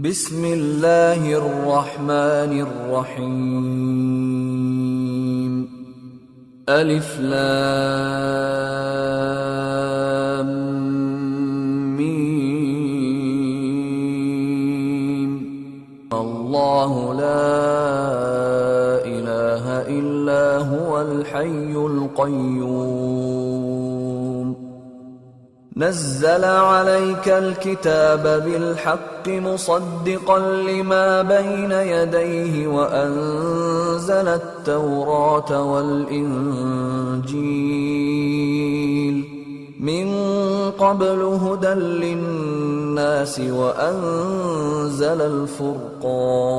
بسم الله الرحمن الرحيم. ألف لام ميم. الله لا إله إلا هو الحي القيوم. نزل عليك الكتاب بالحق مصدقا لما بين يديه وأنزل التوراة والإنجيل من قبل هدى للناس وأنزل الفرقان.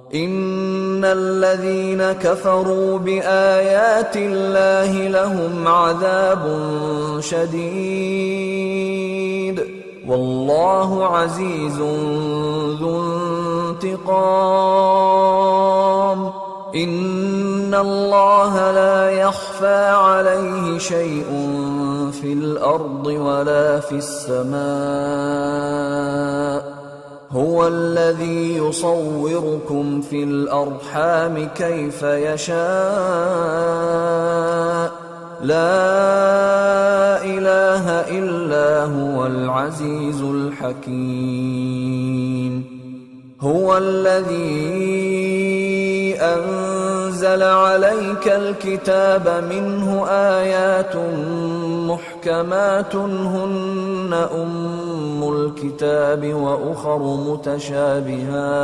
إن الذين كفروا بآيات الله لهم عذاب شديد والله عزيز ذو انتقام. إن الله لا يخفى عليه شيء في الأرض ولا في السماء. هو الذي يصوركم في الأرحام كيف يشاء. لا إله إلا هو العزيز الحكيم. هو الذي أنزل عليك الكتاب منه آيات محكمات هن أم الكتاب وأخر متشابهات.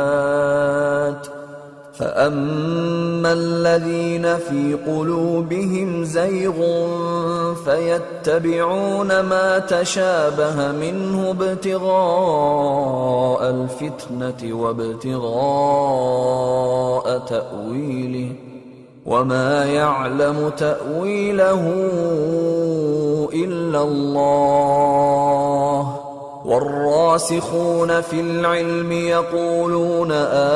فأما الذين في قلوبهم زيغ فيتبعون ما تشابه منه ابتغاء الفتنة وابتغاء تأويله وما يعلم تأويله إلا الله. والراسخون في العلم يقولون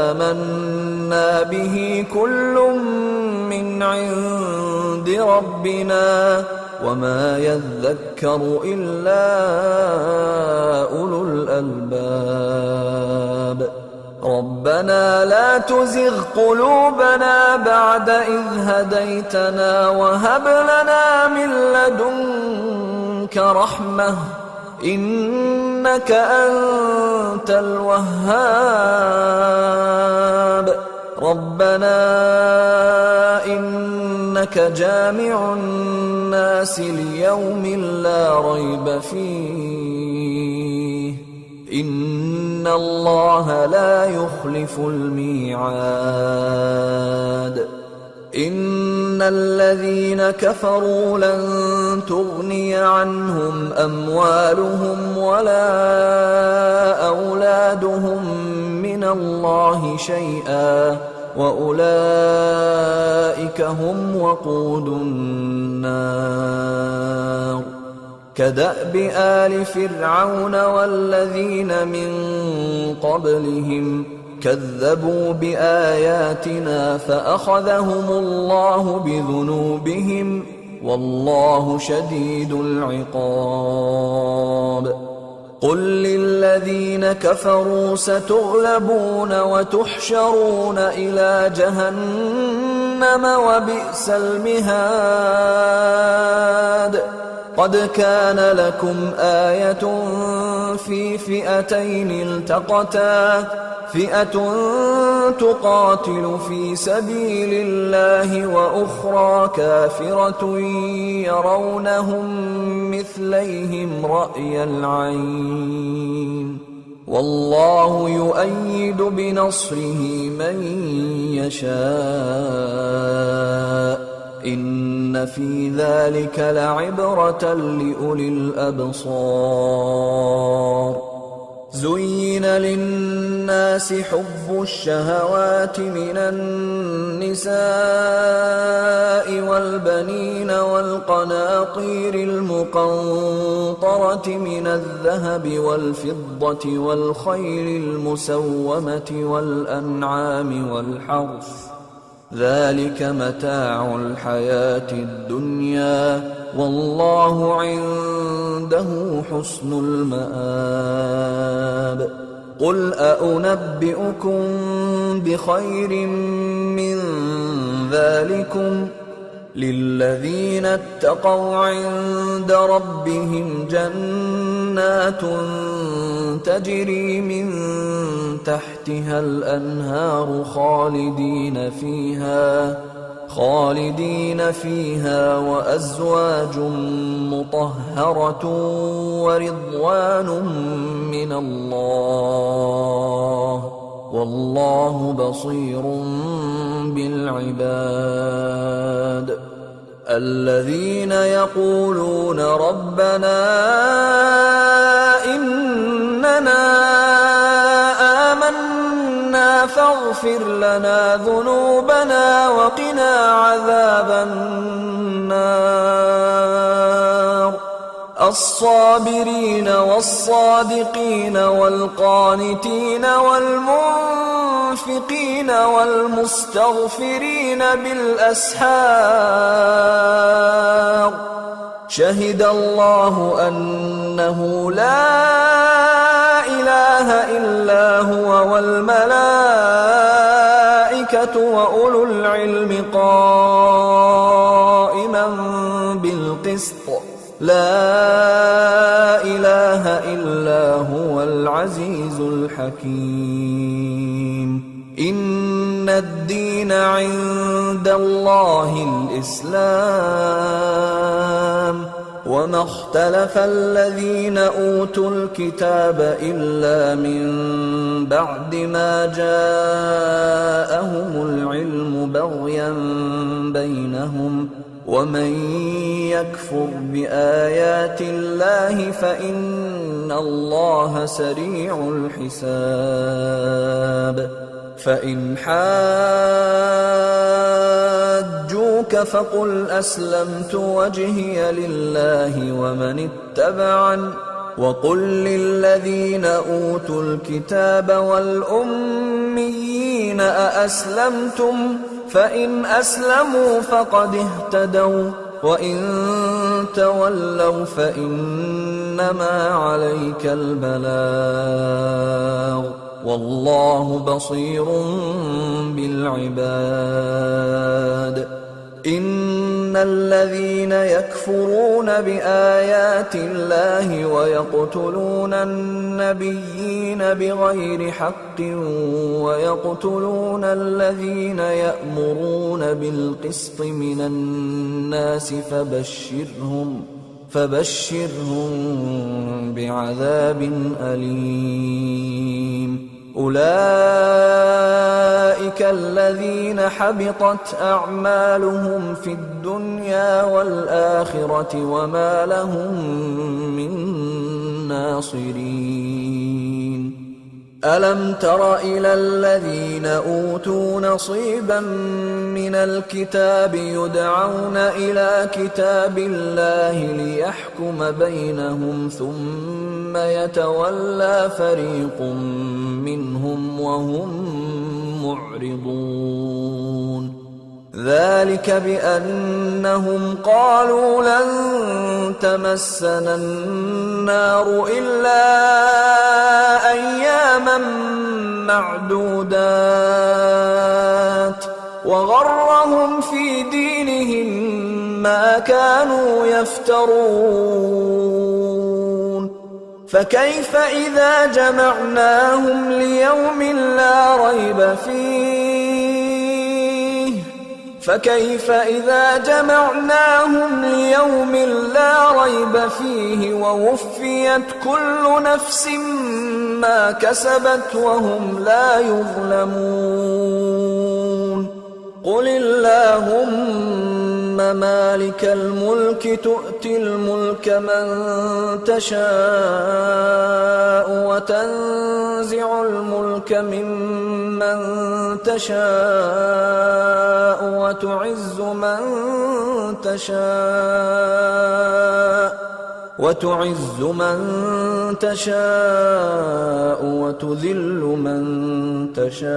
آمنا به كل من عند ربنا وما يذكر إلا أولو الألباب. ربنا لا تزغ قلوبنا بعد إذ هديتنا وهب لنا من لدنك رحمة إنك أنت الوهاب. ربنا إنك جامع الناس ليوم لا ريب فيه إن الله لا يخلف الميعاد. إن الذين كفروا لن تغني عنهم أموالهم ولا أولادهم من الله شيئا وأولئك هم وقود النار. كدأب آل فرعون والذين من قبلهم كذبوا بآياتنا فأخذهم الله بذنوبهم والله شديد العقاب. قل للذين كفروا ستغلبون وتحشرون إلى جهنم وبئس المهاد. قد كان لكم آية في فئتين التقتا فئة تقاتل في سبيل الله وأخرى كافرة يرونهم مثليهم رأي العين والله يؤيد بنصره من يشاء. إن في ذلك لعبرة لأولي الأبصار. زين للناس حب الشهوات من النساء والبنين والقناطير المقنطرة من الذهب والفضة والخيل المسومة والأنعام والحرث ذلك متاع الحياة الدنيا والله عنده عنده حسن المآب. قل أنبئكم بخير من ذلكم للذين اتقوا عند ربهم جنات تجري من تحتها الأنهار خالدين فيها وأزواج مطهرة ورضوان من الله والله بصير بالعباد. الذين يقولون ربنا إننا آمنا فاغفر لنا ذنوبنا وقنا عذاب النار. الصابرين والصادقين والقانتين والمنفقين والمستغفرين بالأسحار. شهد الله أنه لا إله إلا هو والملائكة وأولو العلم قائما بالقسط. لا إله إلا هو العزيز الحكيم. إن الدين عند الله الإسلام وما اختلف الذين أوتوا الكتاب إلا من بعد ما جاءهم العلم بغيا بينهم ومن يكفر بآيات الله فإن الله سريع الحساب. فإن حاجوك فقل أسلمت وجهي لله ومن اتبعن وقل للذين أوتوا الكتاب والأميين أأسلمتم فإن أسلموا فقد اهتدوا وإن تولوا فإنما عليك البلاغ والله بصير بالعباد. إن الذين يكفرون بآيات الله ويقتلون النبيين بغير حق ويقتلون الذين يأمرون بالقسط من الناس فبشرهم بعذاب أليم. أولئك الذين حبطت أعمالهم في الدنيا والآخرة وما لهم من ناصرين. ألم تر إلى الذين أوتوا نصيبا من الكتاب يدعون إلى كتاب الله ليحكم بينهم ثم يتولى فريق منهم وهم معرضون. ذلك بأنهم قالوا لن تمسنا النار إلا أياما معدودات وغرهم في دينهم ما كانوا يفترون. فكيف إذا جمعناهم ليوم لا ريب فيه ووفيت كل نفس ما كسبت وهم لا يظلمون. قل اللهم مالك الملك تؤتي الملك من تشاء وتنزع الملك ممن تشاء وتعز من تشاء وتذل من تشاء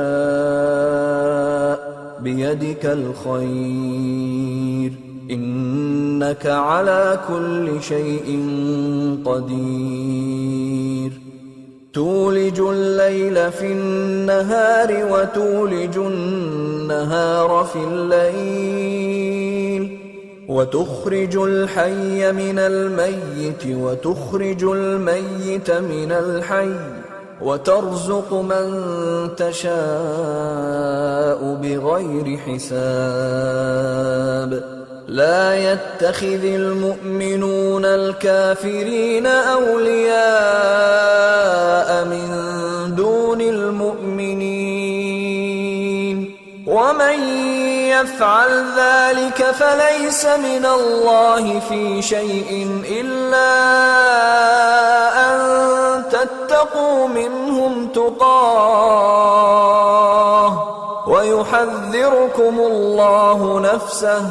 بيدك الخير إنك على كل شيء قدير تولج الليل في النهار وتولج النهار في الليل وتخرج الحي من الميت وتخرج الميت من الحي وترزق من تشاء بغير حساب لا يتخذ المؤمنون الكافرين أولياء من دون المؤمنين ومن يفعل ذلك فليس من الله في شيء إلا أن تتقوا منهم تقاه ويحذركم الله نفسه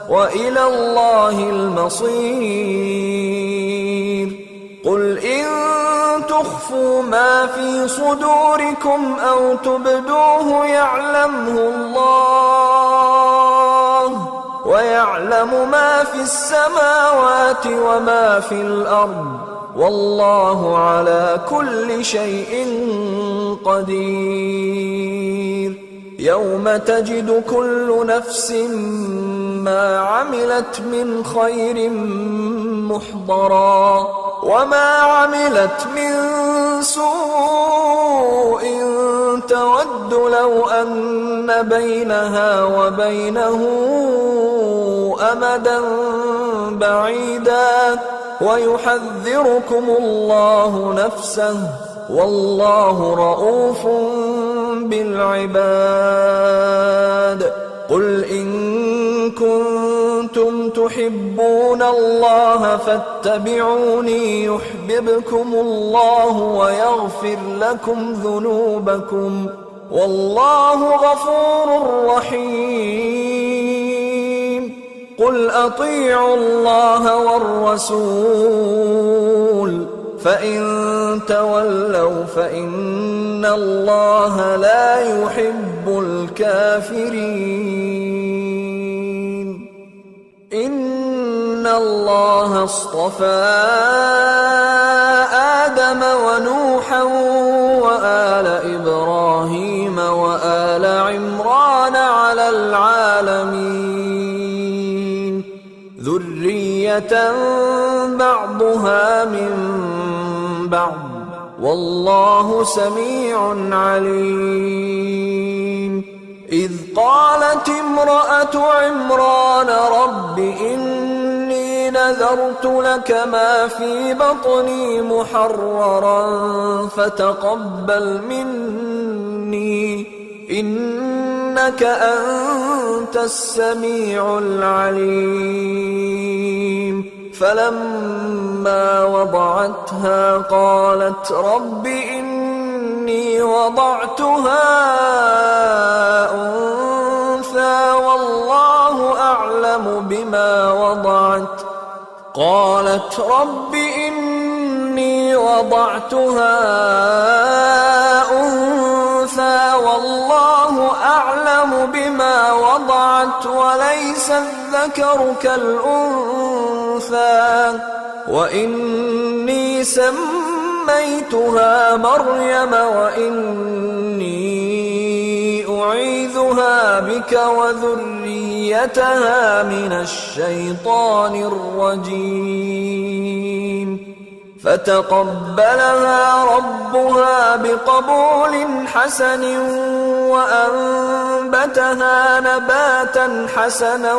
وإلى الله المصير قل إن تخفوا ما في صدوركم أو تبدوه يعلمه الله ويعلم ما في السماوات وما في الأرض والله على كل شيء قدير يوم تجد كل نفس ما عملت من خير محضرا وما عملت من سوء تود لو أن بينها وبينه أمدا بعيدا ويحذركم الله نفسه والله رؤوف بالعباد قل إن كنتم تحبون الله فاتبعوني يحببكم الله ويغفر لكم ذنوبكم والله غفور رحيم قل أطيعوا الله والرسول فإن تولوا فإن الله لا يحب الكافرين إن الله اصطفى آدم ونوحا وآل إبراهيم وآل عمران على العالمين ذرية بعضها من بعض والله سميع عليم إذ قالت امرأة عمران رب إني نذرت لك ما في بطني محررا فتقبل مني إنك أنت السميع العليم فلما وضعتها قالت رب إني وضعتها أنثى والله أعلم بما وضعت قالت رب إني وضعتها أنثى والله أعلم بما وضعت وليس الذكر كالأنثى وإني سميتها مريم وإني أعيذها بك وذريتها من الشيطان الرجيم فتقبلها ربها بقبول حسن وأنبتها نباتا حسنا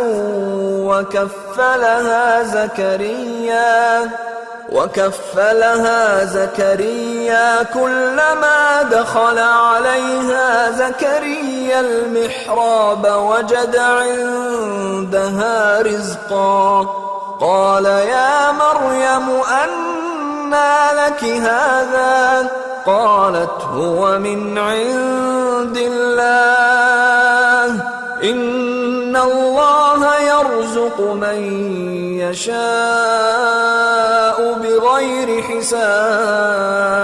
وكفلها زكريا كلما دخل عليها زكريا المحراب وجد عندها رزقا قال يا مريم أنى لك هذا قالت هو من عند الله إن الله يرزق من يشاء بغير حساب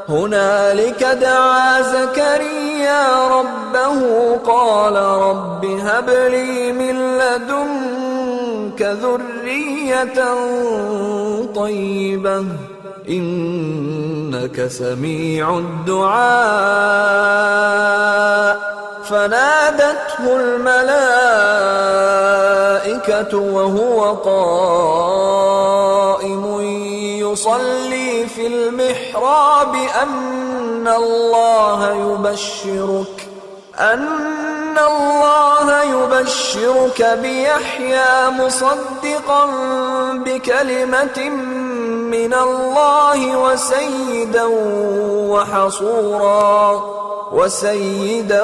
هنالك دعا زكريا ربه قال رب هب لي من لدنك ذرية طيبة إنك سميع الدعاء فنادته الملائكة وهو قائم يصلي في المحراب أن الله يبشرك بيحيى مصدقا بكلمة من الله وسيدا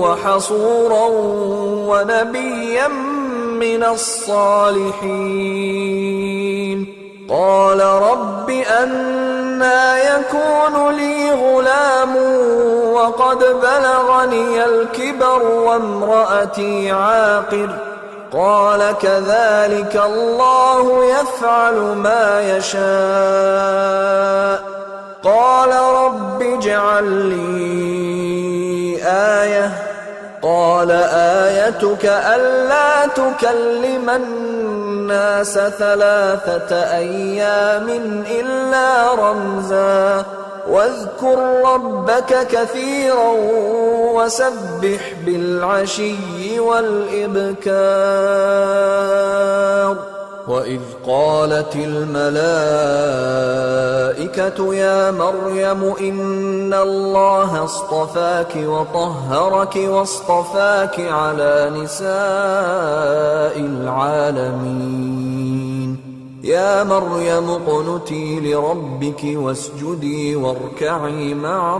وحصورا ونبيا من الصالحين. قال رب أنى يكون لي غلام وقد بلغني الكبر وامرأتي عاقر قال كذلك الله يفعل ما يشاء. قال رب اجعل لي آية قال آيتك ألا تكلم الناس 3 أيام إلا رمزا واذكر ربك كثيرا وسبح بالعشي والإبكار. وإذ قالت الملائكة يا مريم إن الله اصطفاك وطهرك واصطفاك على نساء العالمين. يا مريم اقنتي لربك واسجدي واركعي مع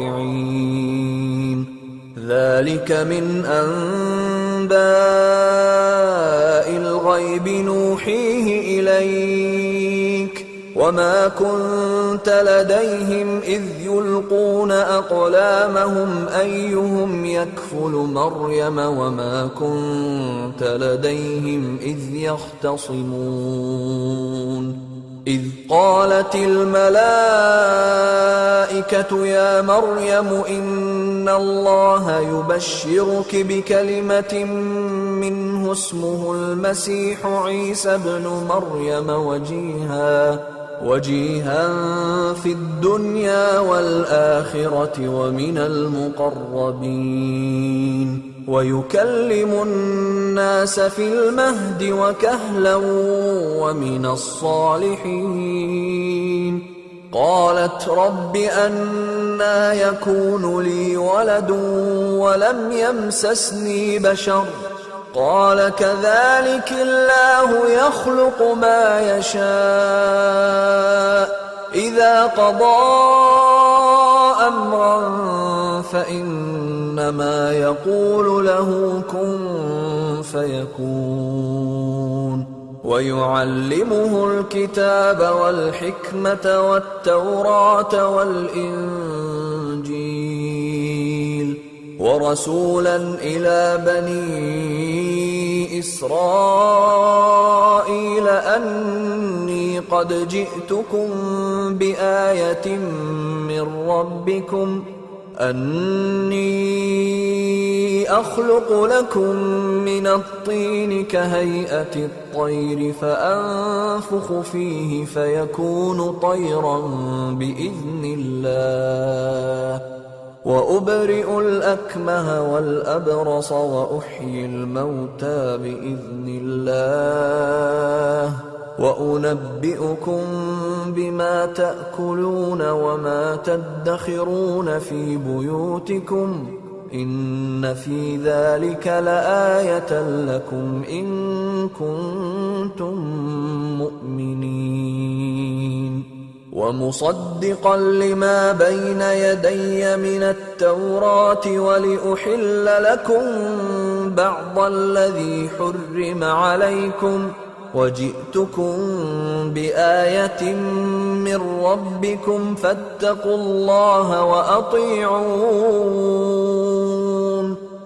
الراكعين. ذلك من أنباء الغيب نوحيه إليك وما كنت لديهم إذ يلقون أقلامهم أيهم يكفل مريم وما كنت لديهم إذ يختصمون. إذ قالت الملائكة يا مريم إن الله يبشرك بكلمة منه اسمه المسيح عيسى ابن مريم وجيها في الدنيا والآخرة ومن المقربين ويكلم الناس في المهد وكهلا ومن الصالحين. قالت رب أنى يكون لي ولد ولم يمسسني بشر قال كذلك الله يخلق ما يشاء إذا قضى أمرا فإنما يقول له كن فيكون. ويعلمه الكتاب والحكمة والتوراة والإنجيل ورسولا إلى بني إسرائيل أني قد جئتكم بآية من ربكم أني أخلق لكم من الطين كهيئة الطير فأنفخ فيه فيكون طيرا بإذن الله وأبرئ الأكمه والأبرص وأحيي الموتى بإذن الله وأنبئكم بما تأكلون وما تدخرون في بيوتكم إن في ذلك لآية لكم إن كنتم مؤمنين. ومصدقا لما بين يدي من التوراة ولأحل لكم بعض الذي حرم عليكم وجئتكم بآية من ربكم فاتقوا الله وأطيعون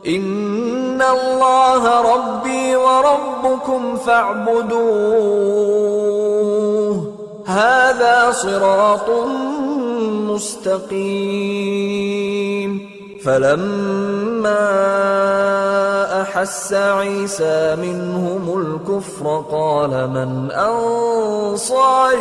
إن الله ربي وربكم فاعبدوه هذا صراط مستقيم. فلما أحس عيسى منهم الكفر قال من أنصاري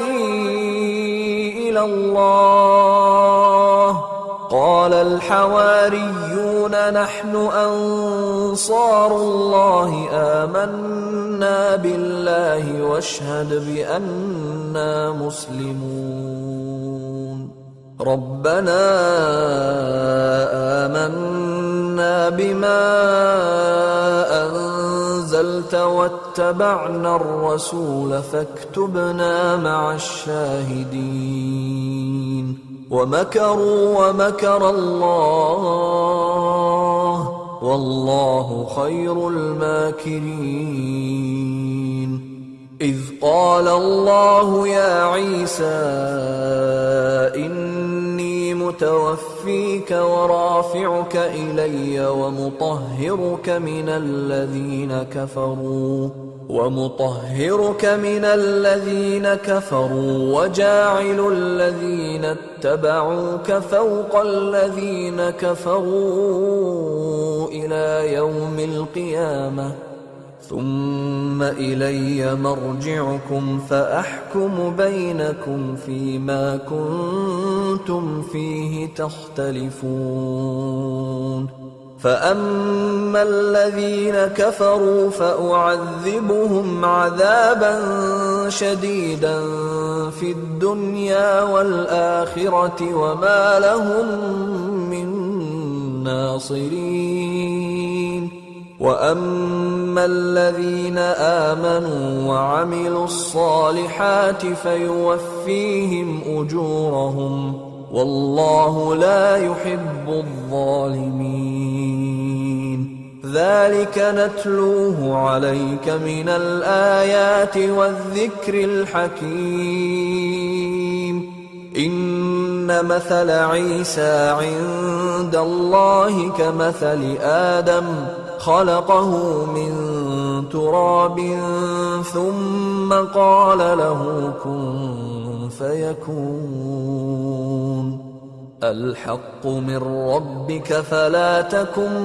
إلى الله قال الحواريون نحن أنصار الله آمنا بالله واشهد بأننا مسلمون ربنا آمنا بما أنزلت واتبعنا الرسول فاكتبنا مع الشاهدين ومكروا ومكر الله والله خير الماكرين إذ قال الله يا عيسى إني متوفيك ورافعك إلي ومطهرك من الذين كفروا وجاعل الذين اتبعوك فوق الذين كفروا إلى يوم القيامة ثم إلي مرجعكم فأحكم بينكم فيما كنتم فيه تختلفون فأما الذين كفروا فأعذبهم عذابا شديدا في الدنيا والآخرة وما لهم من ناصرين وأما الذين آمنوا وعملوا الصالحات فيوفيهم أجورهم والله لا يحب الظالمين ذلك نتلوه عليك من الآيات والذكر الحكيم إن مثل عيسى عند الله كمثل آدم خلقه من تراب ثم قال له كن فيكون الحق من ربك فلا تكن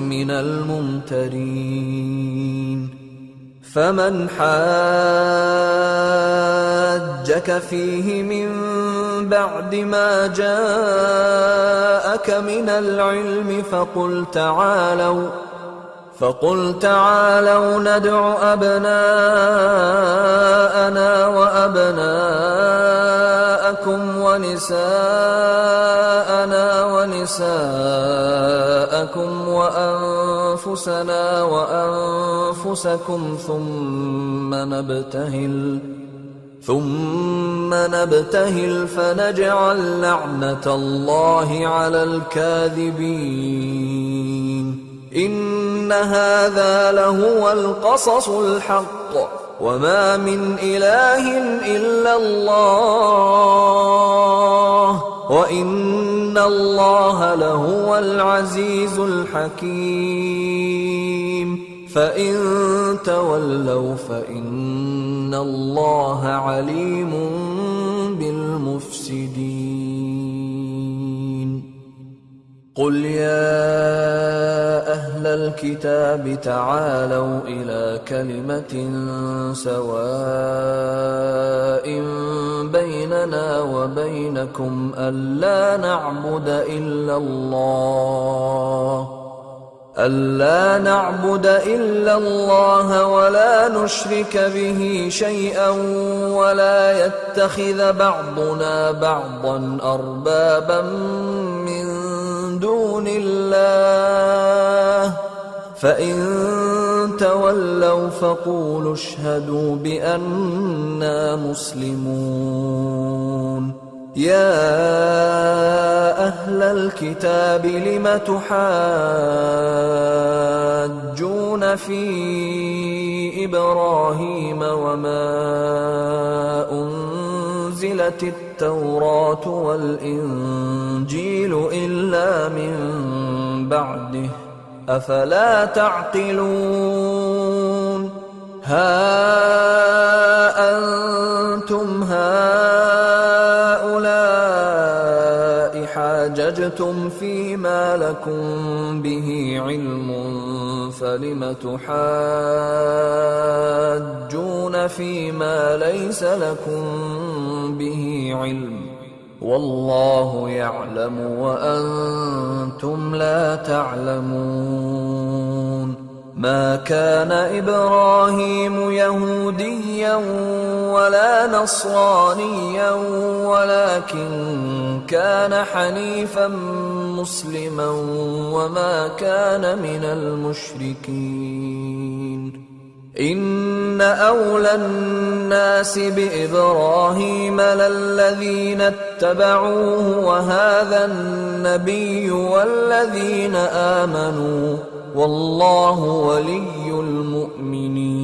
من الممترين فمن حاجك فيه من بعد ما جاءك من العلم فقل تعالوا ندع أبناءنا وأبناءكم ونساءنا ونساءكم وأنفسنا وأنفسكم ثم نبتهل فنجعل لعنة الله على الكاذبين إن هذا لهو القصص الحق وما من إله إلا الله وإن الله لهو العزيز الحكيم فإن تولوا فإن الله عليم بالمفسدين قل يا أهل الكتاب تعالوا إلى كلمة سواء بيننا وبينكم ألا نعبد إلا الله ولا نشرك به شيئا ولا يتخذ بعضنا بعضا أربابا من دون الله فإن تولوا فقولوا اشهدوا بأننا مسلمون يا أهل الكتاب لم تحاجون في إبراهيم وما أنزلت التوراة والإنجيل إلا من بعده أفلا تعقلون ها أنتم هؤلاء حاججتم حاججتم فيما لكم به علم فلم تحاجون فيما ليس لكم به علم والله يعلم وأنتم لا تعلمون ما كان إبراهيم يهوديا ولا نصرانيا ولكن كان حنيفا مسلما وما كان من المشركين إن أولى الناس بإبراهيم للذين اتبعوه وهذا النبي والذين آمنوا والله ولي المؤمنين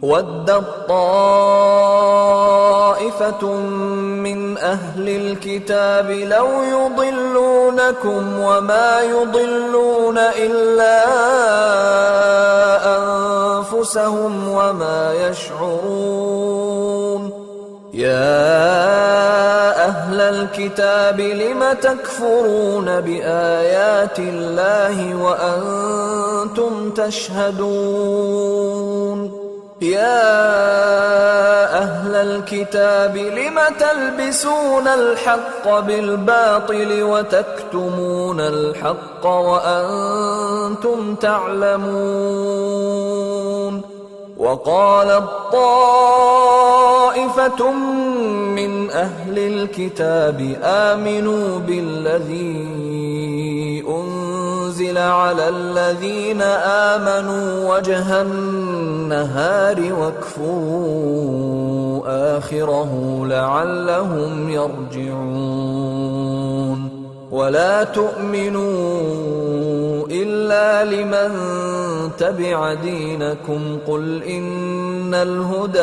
ودت طائفة من أهل الكتاب لو يضلونكم وما يضلون إلا أنفسهم وما يشعرون يا أهل الكتاب لم تكفرون بآيات الله وأنتم تشهدون يا أهل الكتاب لم تلبسون الحق بالباطل وتكتمون الحق وأنتم تعلمون وقالت طائفة من أهل الكتاب آمنوا بالذي أنزل على الذين آمنوا وجه النهار واكفروا آخره لعلهم يرجعون ولا تؤمنوا إلا لمن تبع دينكم قل إن الهدى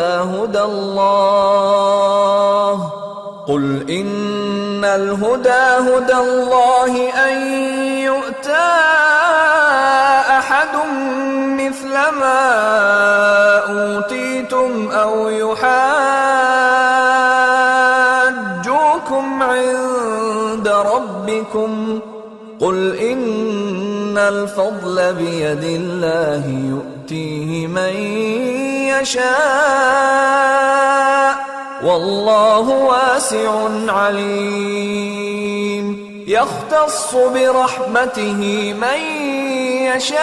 هدى الله أن يؤتى أحد مثل ما أوتيتم أو يحاجوكم عند ربكم قل إن الفضل بيد الله يؤتيه من يشاء والله واسع عليم يختص برحمته من يشاء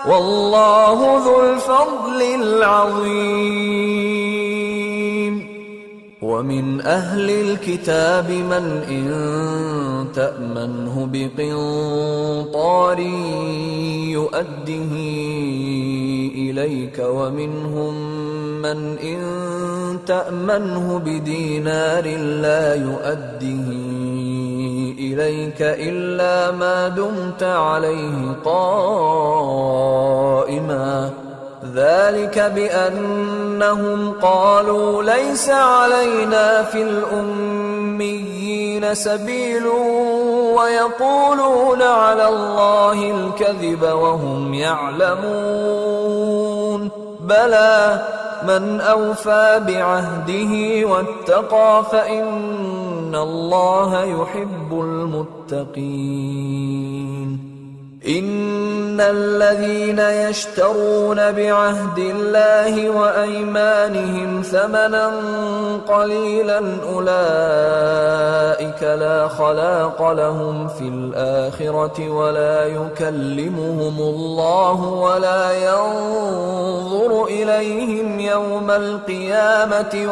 والله ذو الفضل العظيم ومن أهل الكتاب من إن تأمنه بقنطار يؤده إليك ومنهم من إن تأمنه بدينار لا يؤده إليك إلا ما دمت عليه قائما ذلك بأنهم قالوا ليس علينا في الأميين سبيل ويقولون على الله الكذب وهم يعلمون بلى من أوفى بعهده واتقى فإن الله يحب المتقين إن الذين يشترون بعهد الله وأيمانهم ثمنا قليلا أولئك لا خلاق لهم في الآخرة ولا يكلمهم الله ولا ينظر إليهم يوم القيامة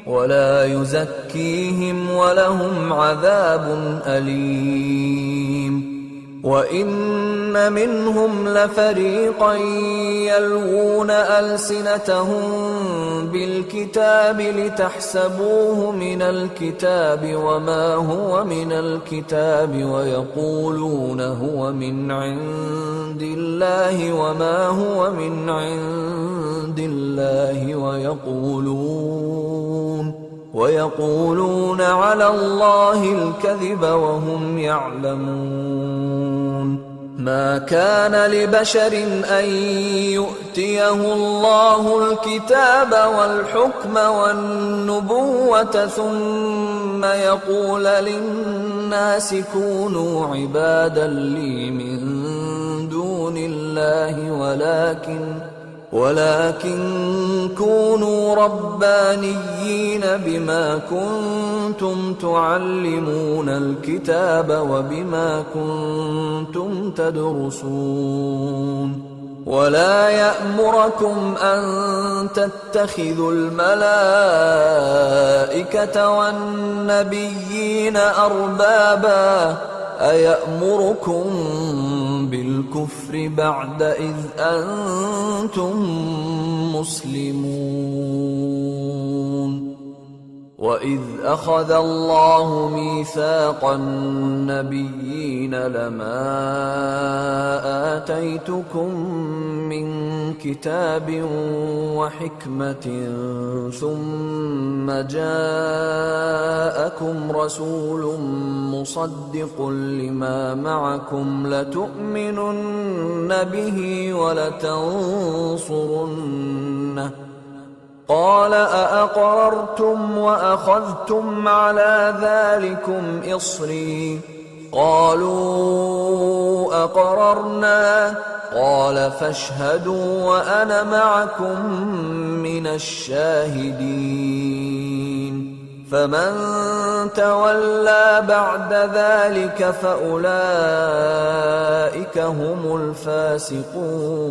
ولا يزكيهم ولهم عذاب أليم وإن منهم لفريقا يلوون ألسنتهم بالكتاب لتحسبوه من الكتاب وما هو من الكتاب ويقولون هو من عند الله وما هو من عند الله ويقولون على الله الكذب وهم يعلمون ما كان لبشر أن يؤتيه الله الكتاب والحكم والنبوة ثم يقول للناس كونوا عبادا لي من دون الله ولكن كونوا ربانيين بما كنتم تعلمون الكتاب وبما كنتم تدرسون ولا يأمركم أن تتخذوا الملائكة والنبيين أربابا أيأمركم بالكفر بعد إذ أنتم مسلمون وإذ أخذ الله ميثاق النبيين لما آتيتكم من كتاب وحكمة ثم جاءكم رسول مصدق لما معكم لتؤمنن به ولتنصرنه قال أأقررتم وأخذتم على ذلكم إصري قالوا أقررنا قال فاشهدوا وأنا معكم من الشاهدين فمن تولى بعد ذلك فأولئك هم الفاسقون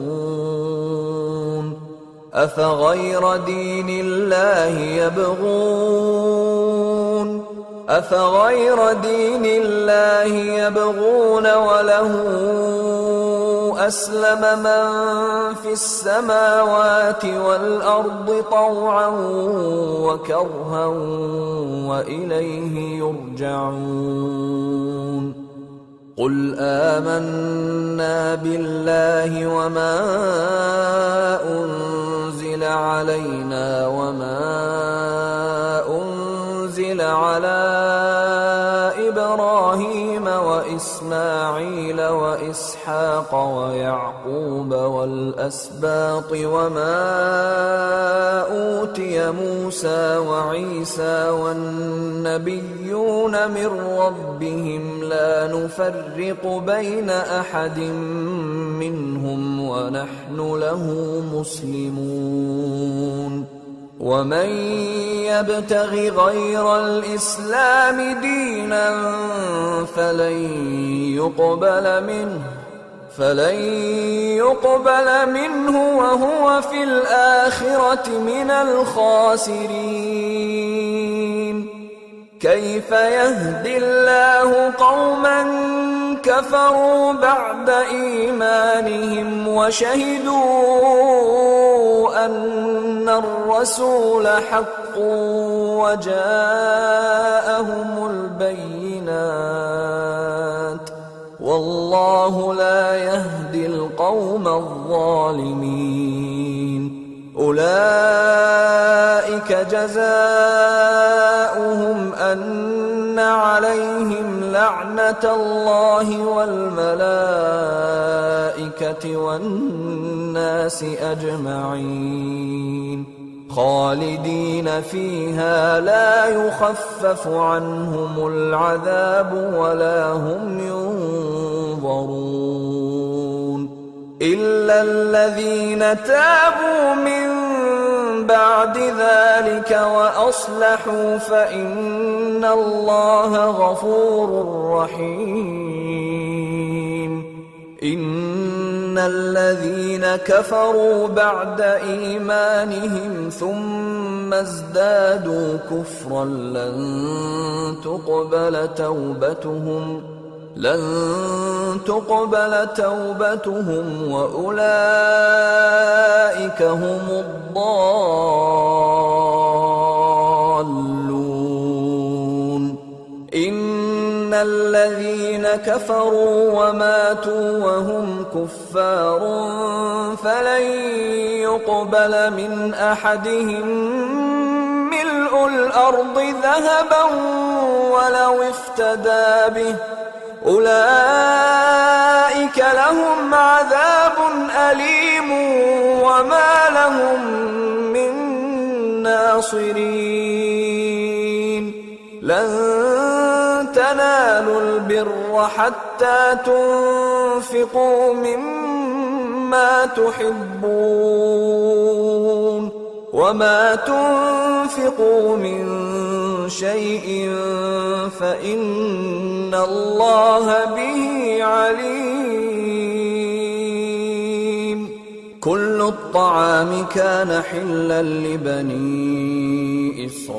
أفغير دين الله يبغون وله أسلم من في السماوات والأرض طوعا وكرها وإليه يرجعون قل آمنا بالله وما أنزل علينا وما أنزل على إبراهيم وإسماعيل وإسحاق ويعقوب والأسباط وما أوتي موسى وعيسى والنبيون من ربهم لا نفرق بين أحد منهم ونحن له مسلمون ومن يبتغ غير الإسلام دينا فلن يقبل منه وهو في الآخرة من الخاسرين كيف يهدي الله قوما كفروا بعد إيمانهم وشهدوا أن الرسول حق وجاءهم البينات والله لا يهدي القوم الظالمين أولئك جزاؤهم أن عليهم لعنة الله والملائكة والناس أجمعين خالدين فيها لا يخفف عنهم العذاب ولا هم ينظرون إلا الذين تابوا من بعد ذلك وأصلحوا فإن الله غفور رحيم إن الذين كفروا بعد إيمانهم ثم ازدادوا كفرا لن تقبل توبتهم وأولئك هم الضالون إن الذين كفروا وماتوا وهم كفار فلن يقبل من أحدهم ملء الأرض ذهبا ولو افتدى به أولئك أولئك لهم عذاب أليم وما لهم من ناصرين. لن تنالوا البر حتى تنفقوا مما تحبون وما تنفقوا من شيء فإن الله به عليم. كل الطعام كان حلا لبني إسرائيل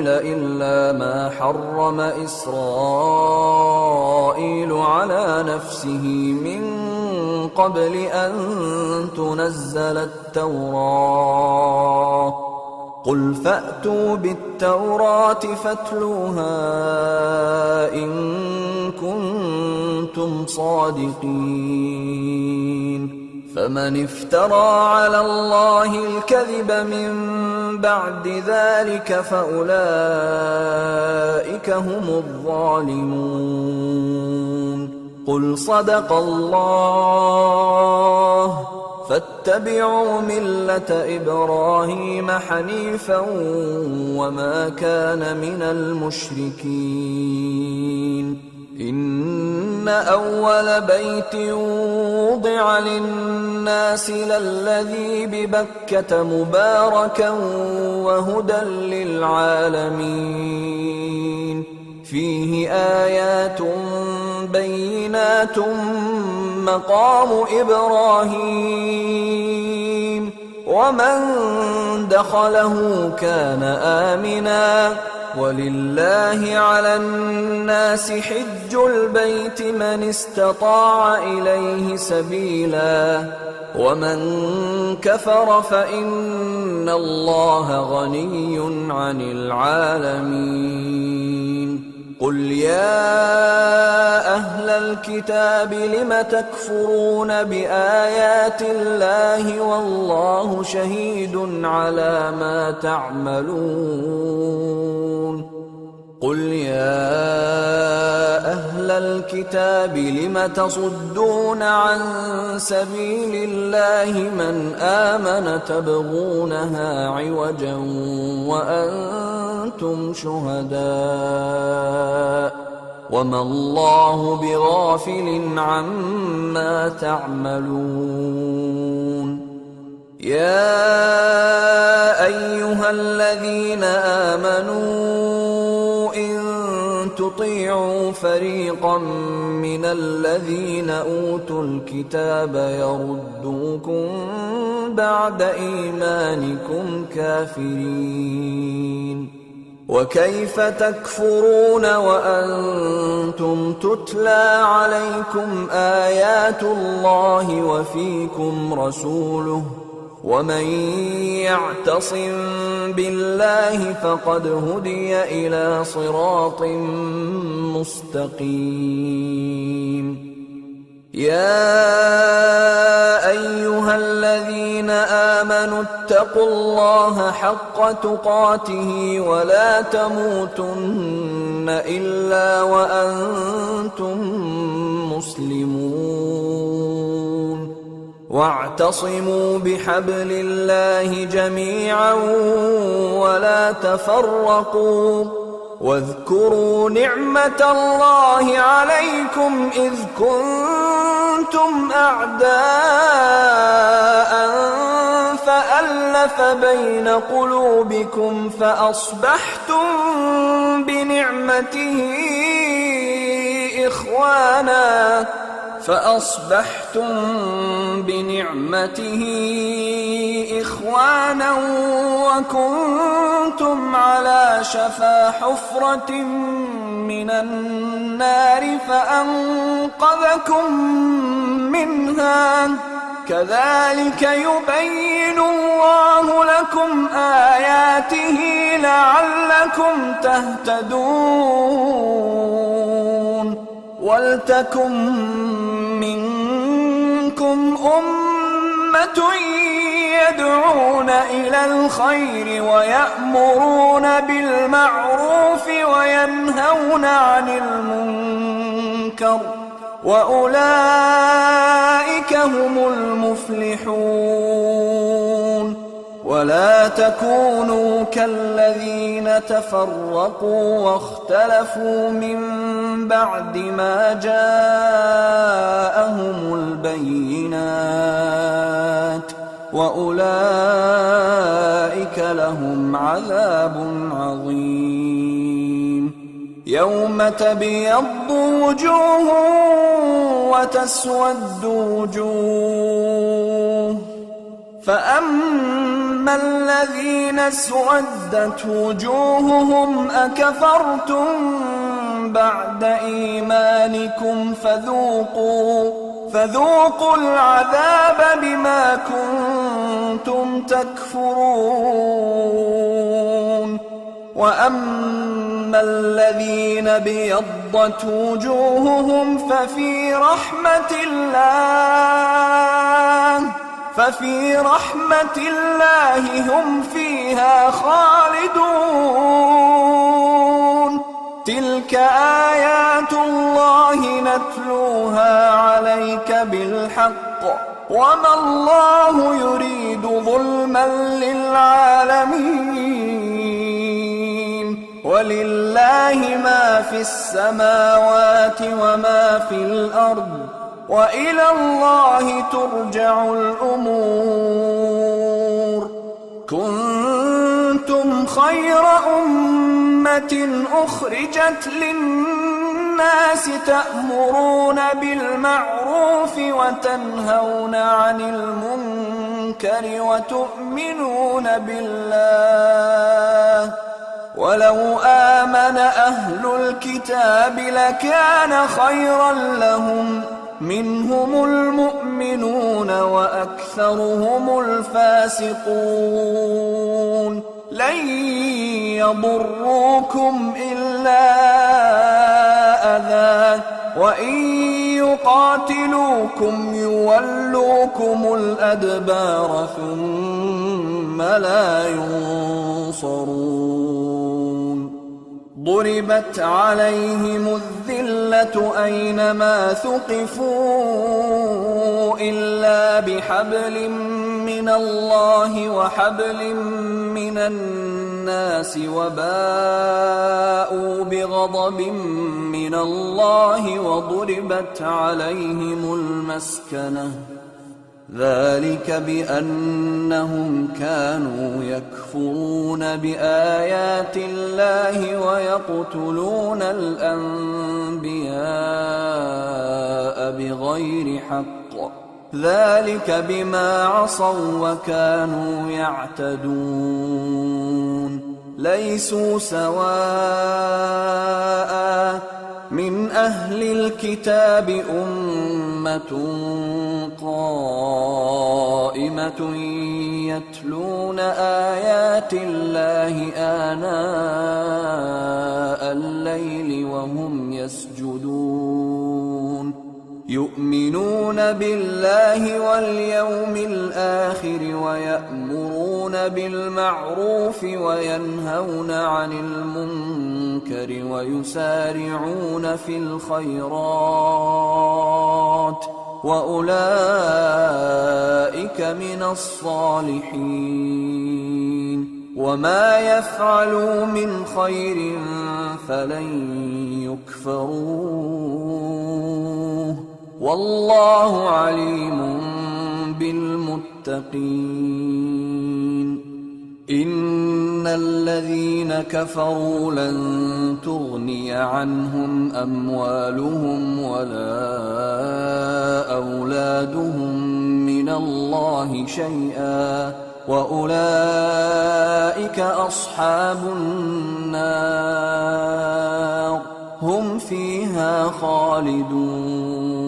إلا ما حرم إسرائيل على نفسه من قبل أن تنزل التوراة. قل فأتوا بالتوراة فاتلوها إن كنتم صادقين. فمن افترى على الله الكذب من بعد ذلك فأولئك هم الظالمون. قل صدق الله فاتبعوا ملة إبراهيم حنيفا وما كان من المشركين. إن أول بيت وضع للناس للذي ببكة مباركا وهدى للعالمين. فيه آيات بينات مقام إبراهيم ومن دخله كان آمنا. ولله على الناس حج البيت من استطاع إليه سبيلا ومن كفر فإن الله غني عن العالمين. قل يا أهل الكتاب لم تكفرون بآيات الله والله شهيد على ما تعملون. قل يا أهل الكتاب لم تصدون عن سبيل الله من آمن تبغونها عوجا وأنتم شهداء وما الله بغافل عما تعملون. يا أيها الذين آمنوا إن تطيعوا فريقا من الذين أوتوا الكتاب يردوكم بعد إيمانكم كافرين. وكيف تكفرون وأنتم تتلى عليكم آيات الله وفيكم رسوله ومن يعتصم بالله فقد هدي إلى صراط مستقيم. يا أيها الذين آمنوا اتقوا الله حق تقاته ولا تموتن إلا وأنتم مسلمون. واعتصموا بحبل الله جميعا ولا تفرقوا واذكروا نعمة الله عليكم إذ كنتم أعداء فألف بين قلوبكم فأصبحتم بنعمته إخوانا وكنتم على شفا حفرة من النار فأنقذكم منها. كذلك يبين الله لكم آياته لعلكم تهتدون. ولتكن منكم أمة يدعون إلى الخير ويأمرون بالمعروف وينهون عن المنكر وأولئك هم المفلحون. ولا تكونوا كالذين تفرقوا واختلفوا من بعد ما جاءهم البينات، وأولئك لهم عذاب عظيم. يوم تبيض وجوه وتسود وجوه، فأما الذين اسودت وجوههم أكفرتم بعد إيمانكم فذوقوا العذاب بما كنتم تكفرون. وأما الذين ابيضت وجوههم ففي رحمة الله هم فيها خالدون. تلك آيات الله نتلوها عليك بالحق، وما الله يريد ظلما للعالمين. ولله ما في السماوات وما في الأرض، وإلى الله ترجع الأمور. كنتم خير أمة أخرجت للناس تأمرون بالمعروف وتنهون عن المنكر وتؤمنون بالله. ولو آمن أهل الكتاب لكان خيرا لهم، منهم المؤمنون وأكثرهم الفاسقون. لن يضروكم إلا أذى، وإن يقاتلوكم يولوكم الأدبار ثم لا ينصرون. ضربت عليهم الذلة أينما ثقفوا إلا بحبل من الله وحبل من الناس، وباءوا بغضب من الله وضربت عليهم المسكنة. ذلك بأنهم كانوا يكفرون بآيات الله ويقتلون الأنبياء بغير حق، ذلك بما عصوا وكانوا يعتدون. ليسوا سواء من أهل الكتاب أمة قائمة يتلون آيات الله آناء الليل وهم يسجدون، يؤمنون بالله واليوم الآخر ويأمرون بالمعروف وينهون عن المنكر ويسارعون في الخيرات، وأولئك من الصالحين. وما يفعلوا من خير فلن يكفروه، والله عليم بالمتقين. إن الذين كفروا لن تغني عنهم أموالهم ولا أولادهم من الله شيئا، وأولئك أصحاب النار هم فيها خالدون.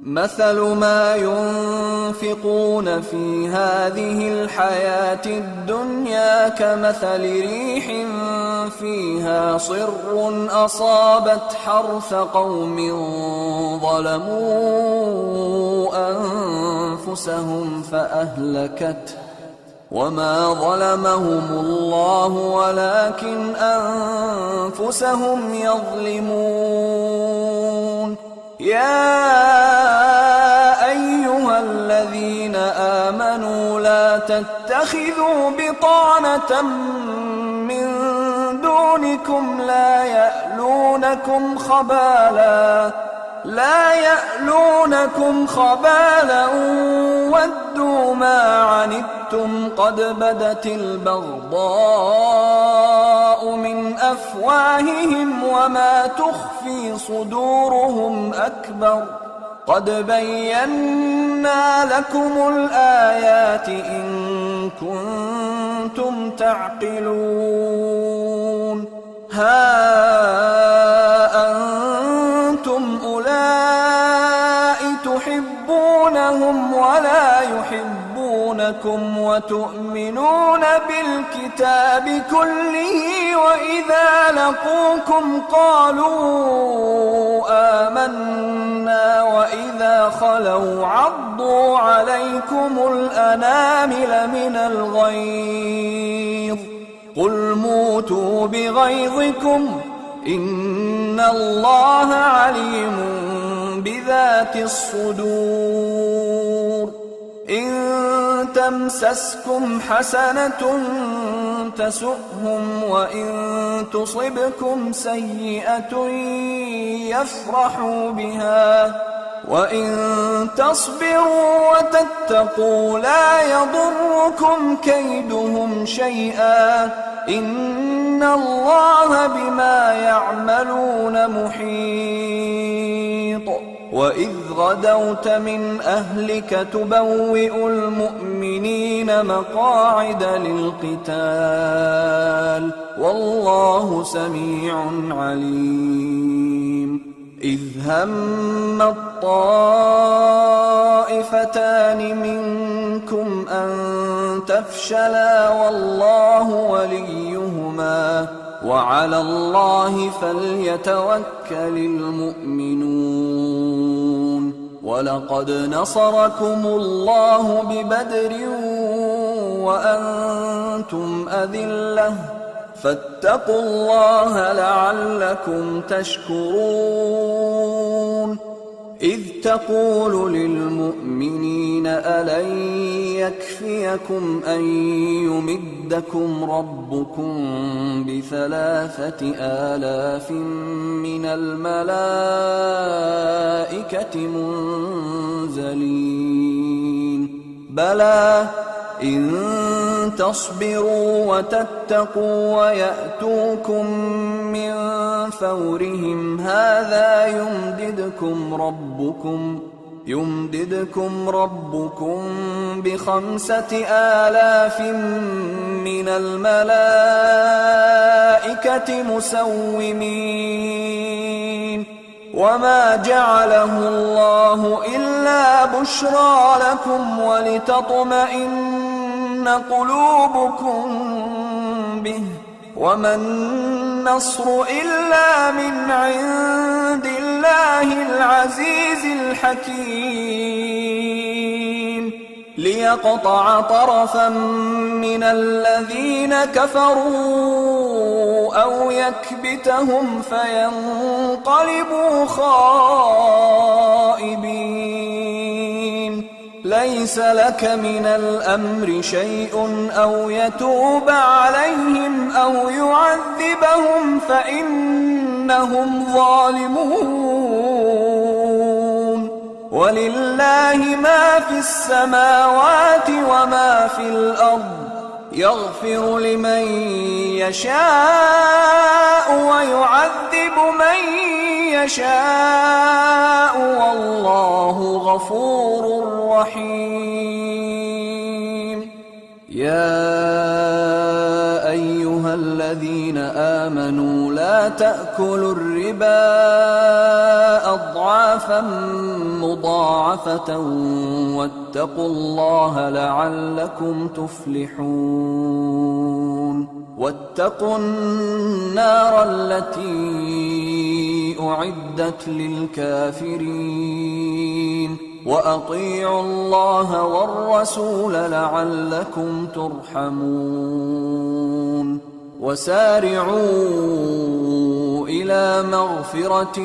مثل ما ينفقون في هذه الحياة الدنيا كمثل ريح فيها صر أصابت حرث قوم ظلموا أنفسهم فأهلكته، وما ظلمهم الله ولكن أنفسهم يظلمون. يا أيها الذين آمنوا لا تتخذوا بطانة من دونكم لا يألونكم خبالا ودوا ما عنتم قد بدت البغضاء من أفواههم وما تخفي صدورهم أكبر قد بينا لكم الآيات إن كنتم تعقلون ها أنتم أولئك تحبونهم ولا يحبونكم وتؤمنون بالكتاب كله وإذا لقوكم قالوا آمنا وإذا خلوا عضوا عليكم الأنامل من الغيظ قل موتوا بغيظكم إن الله عليم بذات الصدور إن تمسسكم حسنة تسؤهم وإن تصبكم سيئة يفرحوا بها وإن تصبروا وتتقوا لا يضركم كيدهم شيئا إن الله بما يعملون محيط وإذ غدوت من أهلك تبوئ المؤمنين مقاعد للقتال والله سميع عليم إذ هم الطائفتان منكم أن تفشلا والله وليهما وعلى الله فليتوكل المؤمنون ولقد نصركم الله ببدر وأنتم أذلة فاتقوا الله لعلكم تشكرون إذ تقول للمؤمنين ألن يكفيكم أن يمدكم ربكم ب3,000 من الملائكة منزلين بلى إن تصبروا وتتقوا ويأتوكم من فورهم هذا يمددكم ربكم ب5,000 من الملائكة مسومين وما جعله الله إلا بشرى لكم ولتطمئن قلوبكم به وما النصر إلا من عند الله العزيز الحكيم ليقطع طرفا من الذين كفروا أو يكبتهم فينقلبوا خائبين ليس لك من الأمر شيء أو يتوب عليهم أو يعذبهم فإنهم ظالمون ولله ما في السماوات وما في الأرض يغفر لمن يشاء ويعذب من يشاء والله غفور رحيم يا أيها الذين آمنوا لا تأكلوا الربا أضعافا مضاعفة واتقوا الله لعلكم تفلحون واتقوا النار التي أعدت للكافرين وأطيعوا الله والرسول لعلكم ترحمون وسارعوا إلى مغفرة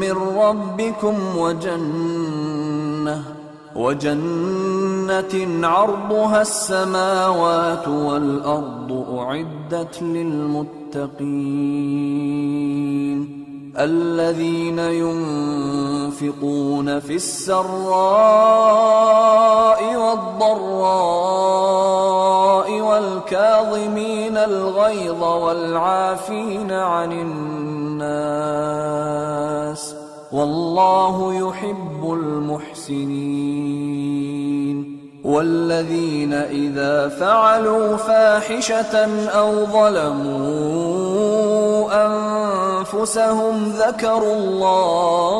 من ربكم وجنة عرضها السماوات والأرض أعدت للمتقين الذين ينفقون في السراء والضراء والكاظمين الغيظ والعافين عن الناس والله يحب المحسنين والذين إذا فعلوا فاحشة أو ظلموا أنفسهم ذكروا الله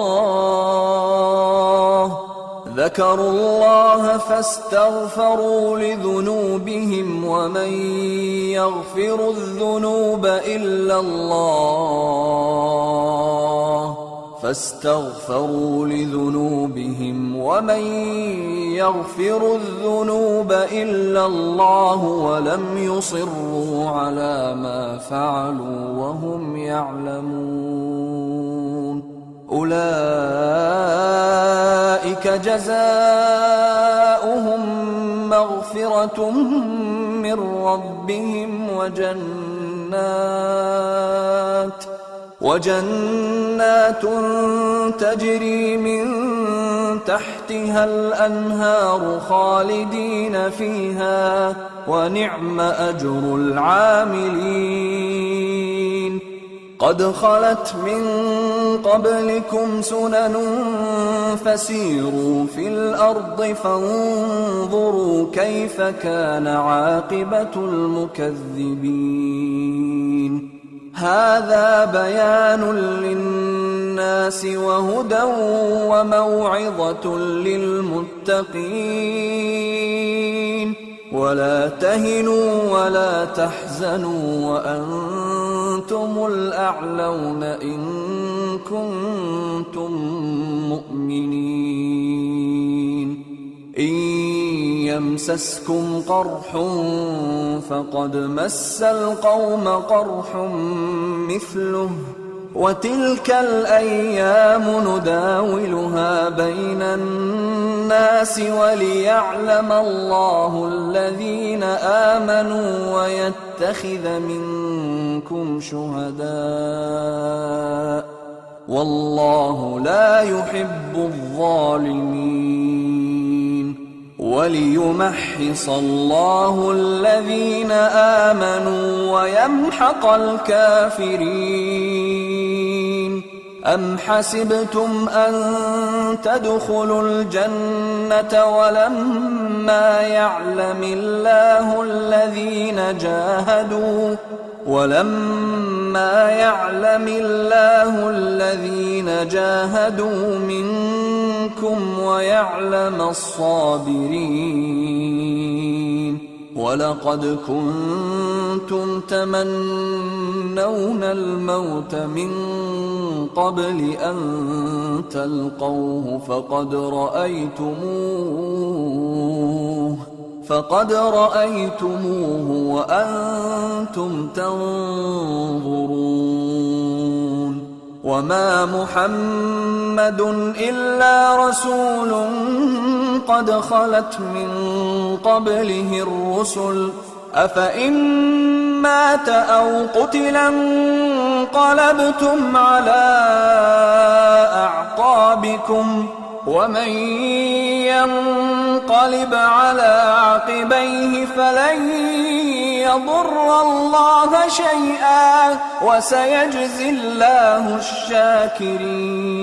فاستغفروا لذنوبهم ومن يغفر الذنوب إلا الله ولم يصروا على ما فعلوا وهم يعلمون أولئك جزاؤهم مغفرة من ربهم وجنات تجري من تحتها الأنهار خالدين فيها ونعم أجر العاملين قد خلت من قبلكم سنن فسيروا في الأرض فانظروا كيف كان عاقبة المكذبين هذا بيان للناس وهدى وموعظة للمتقين ولا تهنوا ولا تحزنوا وأنتم الأعلون إن كنتم مؤمنين إن يمسسكم قرح فقد مس القوم قرح مثله وتلك الأيام نداولها بين الناس وليعلم الله الذين آمنوا ويتخذ منكم شهداء والله لا يحب الظالمين وليمحص الله الذين آمنوا ويمحق الكافرين أم حسبتم أن تدخلوا الجنة ولما يعلم الله الذين جاهدوا منكم ويعلم الصابرين ولقد كنتم تمنون الموت من قبل أن تلقوه فقد رأيتموه وأنتم تنظرون وما محمد إلا رسول قد خلت من قبله الرسل أفإن مات أو قتل انقلبتم على أعقابكم ومن ينقلب على عقبيه فلن يضر الله شيئا وسيجزي الله الشاكرين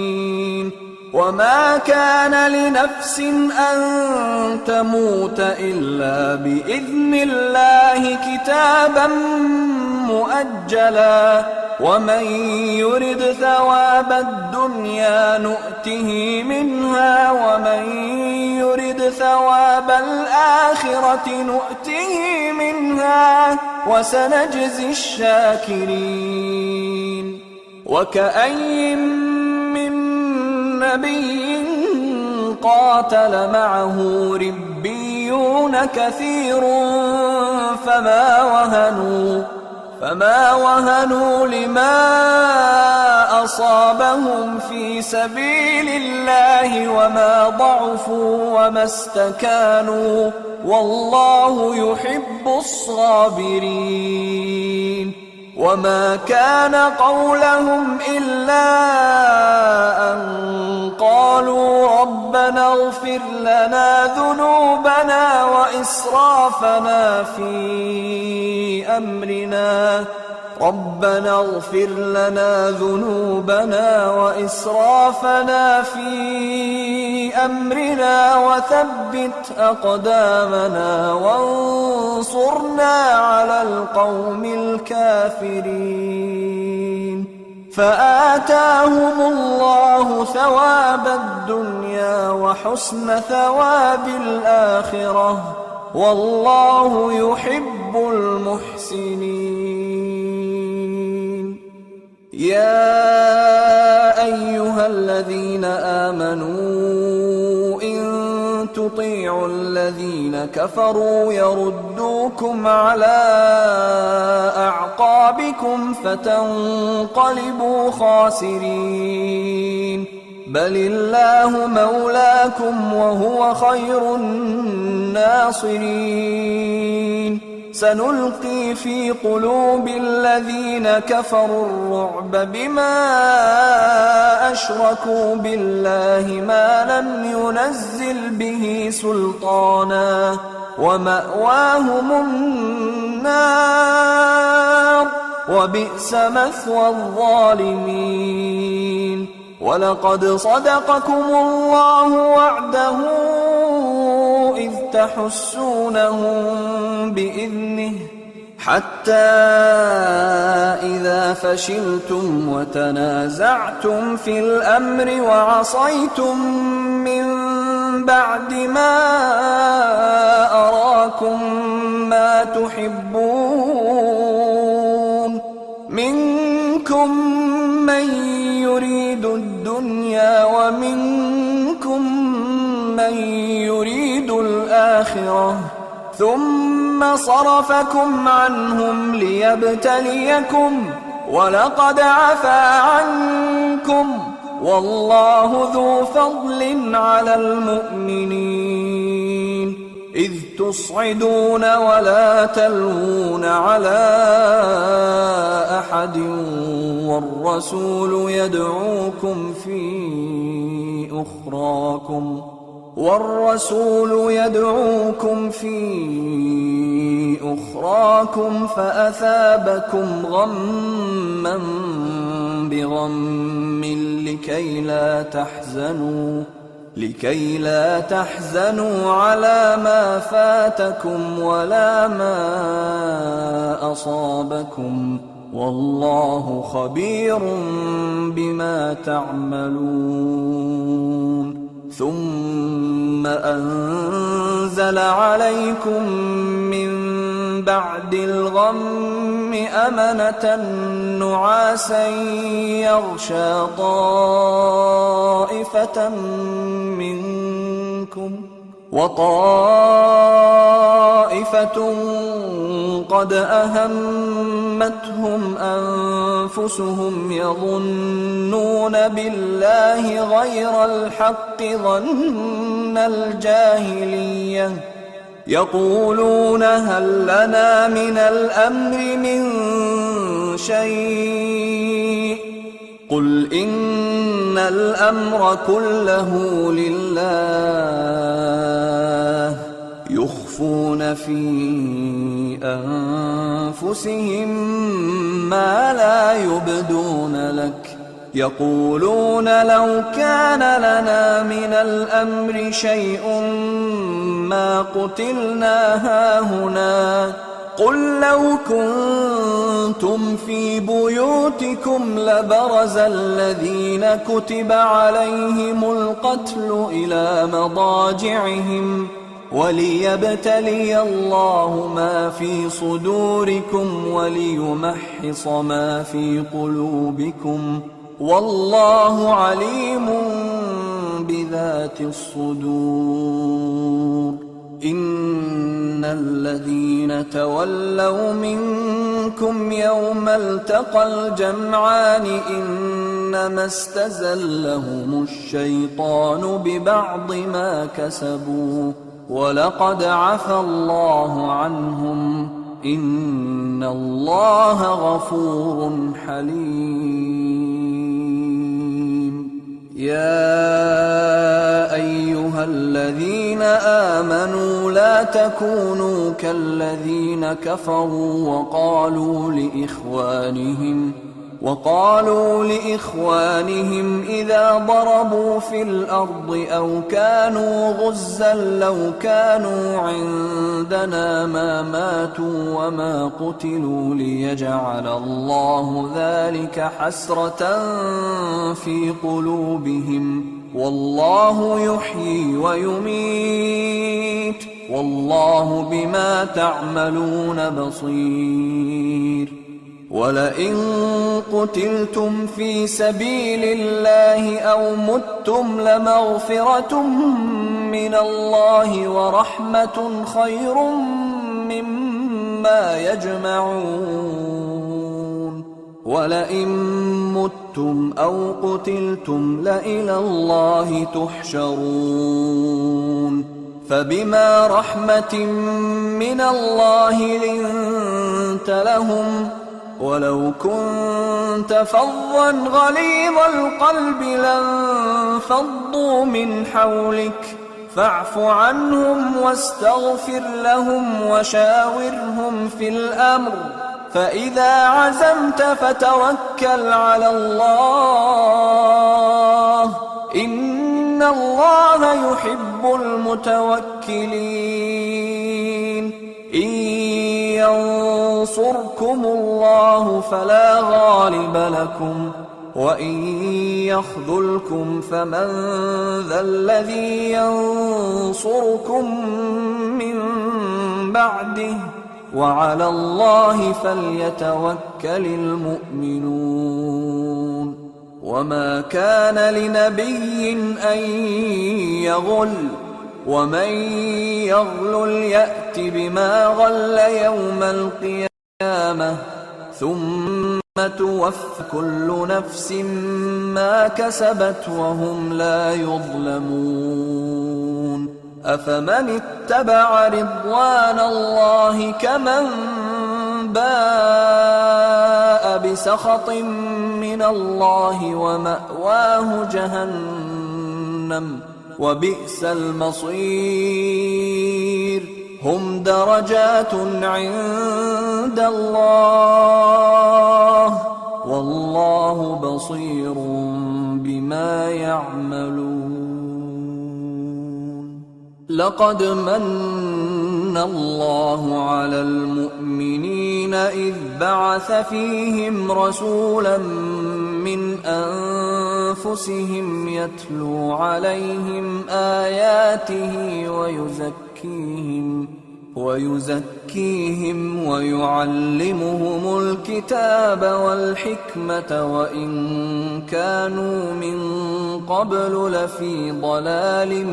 وما كان لنفس أن تموت إلا بإذن الله كتابا مؤجلا ومن يرد ثواب الدنيا نؤته منها ومن يرد ثواب الآخرة نؤته منها وسنجزي الشاكرين وكأين من نبي قاتل معه ربيون كثير فما وهنوا لما أصابهم في سبيل الله وما ضعفوا وما استكانوا والله يحب الصابرين. وما كان قولهم إلا أن قالوا ربنا اغفر لنا ذنوبنا وإسرافنا في أمرنا وثبت أقدامنا وانصرنا على القوم الكافرين. فآتاهم الله ثواب الدنيا وحسن ثواب الآخرة والله يحب المحسنين. يا أيها الذين آمنوا إن تطيعوا الذين كفروا يردوكم على أعقابكم فتنقلبوا خاسرين. بل الله مولاكم وهو خير الناصرين. سنلقي في قلوب الذين كفروا الرعب بما أشركوا بالله ما لم ينزل به سلطانا ومأواهم النار وبئس مثوى الظالمين. ولقد صدقكم الله وعده إذ تحسونهم بإذنه حتى إذا فشلتم وتنازعتم في الأمر وعصيتم من بعد ما أراكم ما تحبون منكم من يريد الدنيا ومنكم من يريد الآخرة ثم صرفكم عنهم ليبتليكم ولقد عفا عنكم والله ذو فضل على المؤمنين. إذ تصعدون ولا تلوون على أحد والرسول يدعوكم في أخراكم فأثابكم غما بغم لكي لا تحزنوا على ما فاتكم ولا ما أصابكم والله خبير بما تعملون. ثم أنزل عليكم من بعد الغم أمنة نعاسا يغشى طائفة منكم وطائفة قد أهمتهم أنفسهم يظنون بالله غير الحق ظن الجاهلية يقولون هل لنا من الأمر من شيء قل إن الأمر كله لله يخفون في أنفسهم ما لا يبدون لك يقولون لو كان لنا من الأمر شيء ما قتلنا هاهنا قل لو كنتم في بيوتكم لبرز الذين كتب عليهم القتل إلى مضاجعهم وليبتلي الله ما في صدوركم وليمحص ما في قلوبكم والله عليم بذات الصدور. إن الذين تولوا منكم يوم التقى الجمعان إنما استزلهم الشيطان ببعض ما كسبوا ولقد عفى الله عنهم إن الله غفور حليم. يا أيها الذين آمنوا لا تكونوا كالذين كفروا وقالوا لإخوانهم إذا ضربوا في الأرض أو كانوا غزا لو كانوا عندنا ما ماتوا وما قتلوا ليجعل الله ذلك حسرة في قلوبهم والله يحيي ويميت والله بما تعملون بصير. ولئن قتلتم في سبيل الله أو متم لمغفرة من الله ورحمة خير مما يجمعون. ولئن متم أو قتلتم لإلى الله تحشرون. فبما رحمة من الله لنت لهم ولو كنت فظا غليظ القلب لانفضوا من حولك فاعف عنهم واستغفر لهم وشاورهم في الأمر فإذا عزمت فتوكل على الله إن الله يحب المتوكلين. إن ينصركم الله فلا غالب لكم وإن يخذلكم فمن ذا الذي ينصركم من بعده وعلى الله فليتوكل المؤمنون. وما كان لنبي أن يغل ومن يغلل يأت بما غل يوم القيامة ثم توفى كل نفس ما كسبت وهم لا يظلمون. أفمن اتبع رضوان الله كمن باء بسخط من الله ومأواه جهنم وبئس المصير. هم درجات عند الله والله بصير بما يعملون. لقد من الله على المؤمنين إذ بعث فيهم رسولا من أنفسهم يتلو عليهم آياته ويزكيهم ويعلمهم الكتاب والحكمة وإن كانوا من قبل لفي ضلال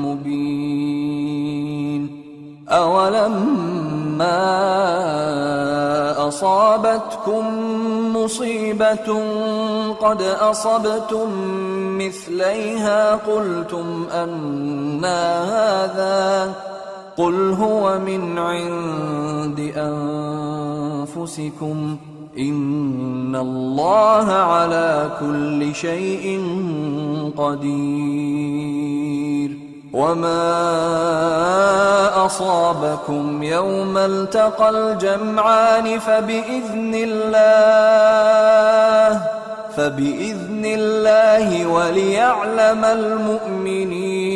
مبين. أولما أصابتكم مصيبة قد أصبتم مثليها قلتم أنى هذا قل هو من عند أنفسكم إن الله على كل شيء قدير. وما أصابكم يوم التقى الجمعان فبإذن الله وليعلم المؤمنين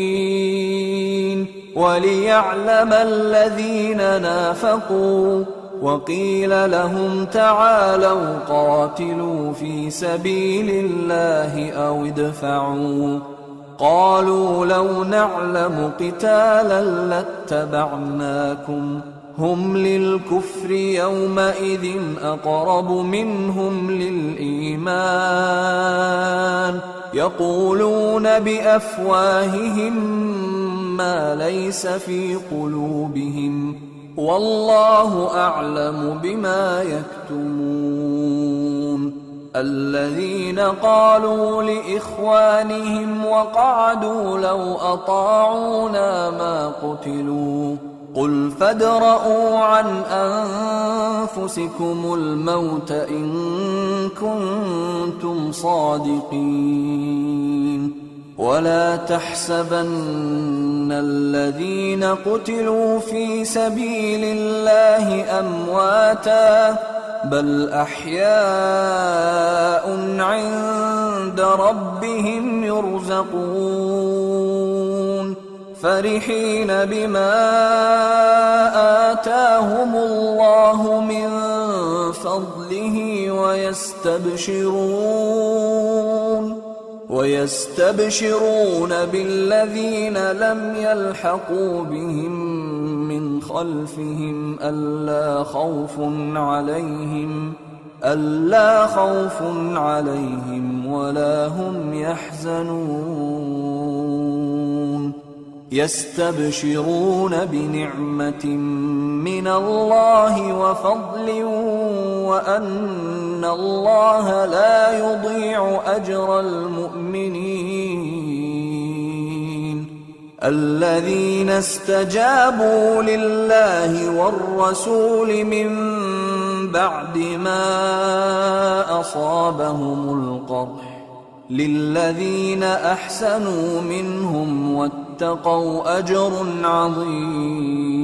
وليعلم الذين نافقوا. وقيل لهم تعالوا قاتلوا في سبيل الله أو ادفعوا قالوا لو نعلم قتالا لاتبعناكم هم للكفر يومئذ أقرب منهم للإيمان يقولون بأفواههم ما ليس في قلوبهم والله أعلم بما يكتمون. الذين قالوا لإخوانهم وقعدوا لو أطاعونا ما قتلوا قل فادرءوا عن أنفسكم الموت إن كنتم صادقين. ولا تحسبن الذين قتلوا في سبيل الله أمواتا بل أحياء عند ربهم يرزقون فرحين بما آتاهم الله من فضله ويستبشرون بالذين لم يلحقوا بهم من خلفهم ألا خوف عليهم ولا هم يحزنون. يستبشرون بنعمة من الله وفضل وأن الله لا يضيع أجر المؤمنين. الذين استجابوا لله والرسول من بعد ما أصابهم القرح للذين أحسنوا منهم واتقوا أجر عظيم.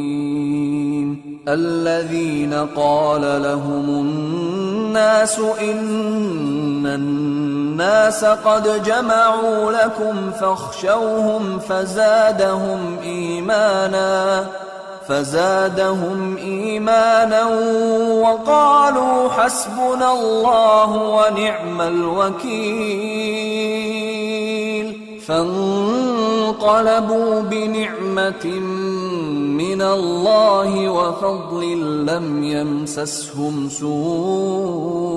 الذين قال لهم الناس إن الناس قد جمعوا لكم فاخشوهم فزادهم إيمانا وقالوا حسبنا الله ونعم الوكيل. فانقلبوا بنعمة من الله وفضل لم يمسسهم سوء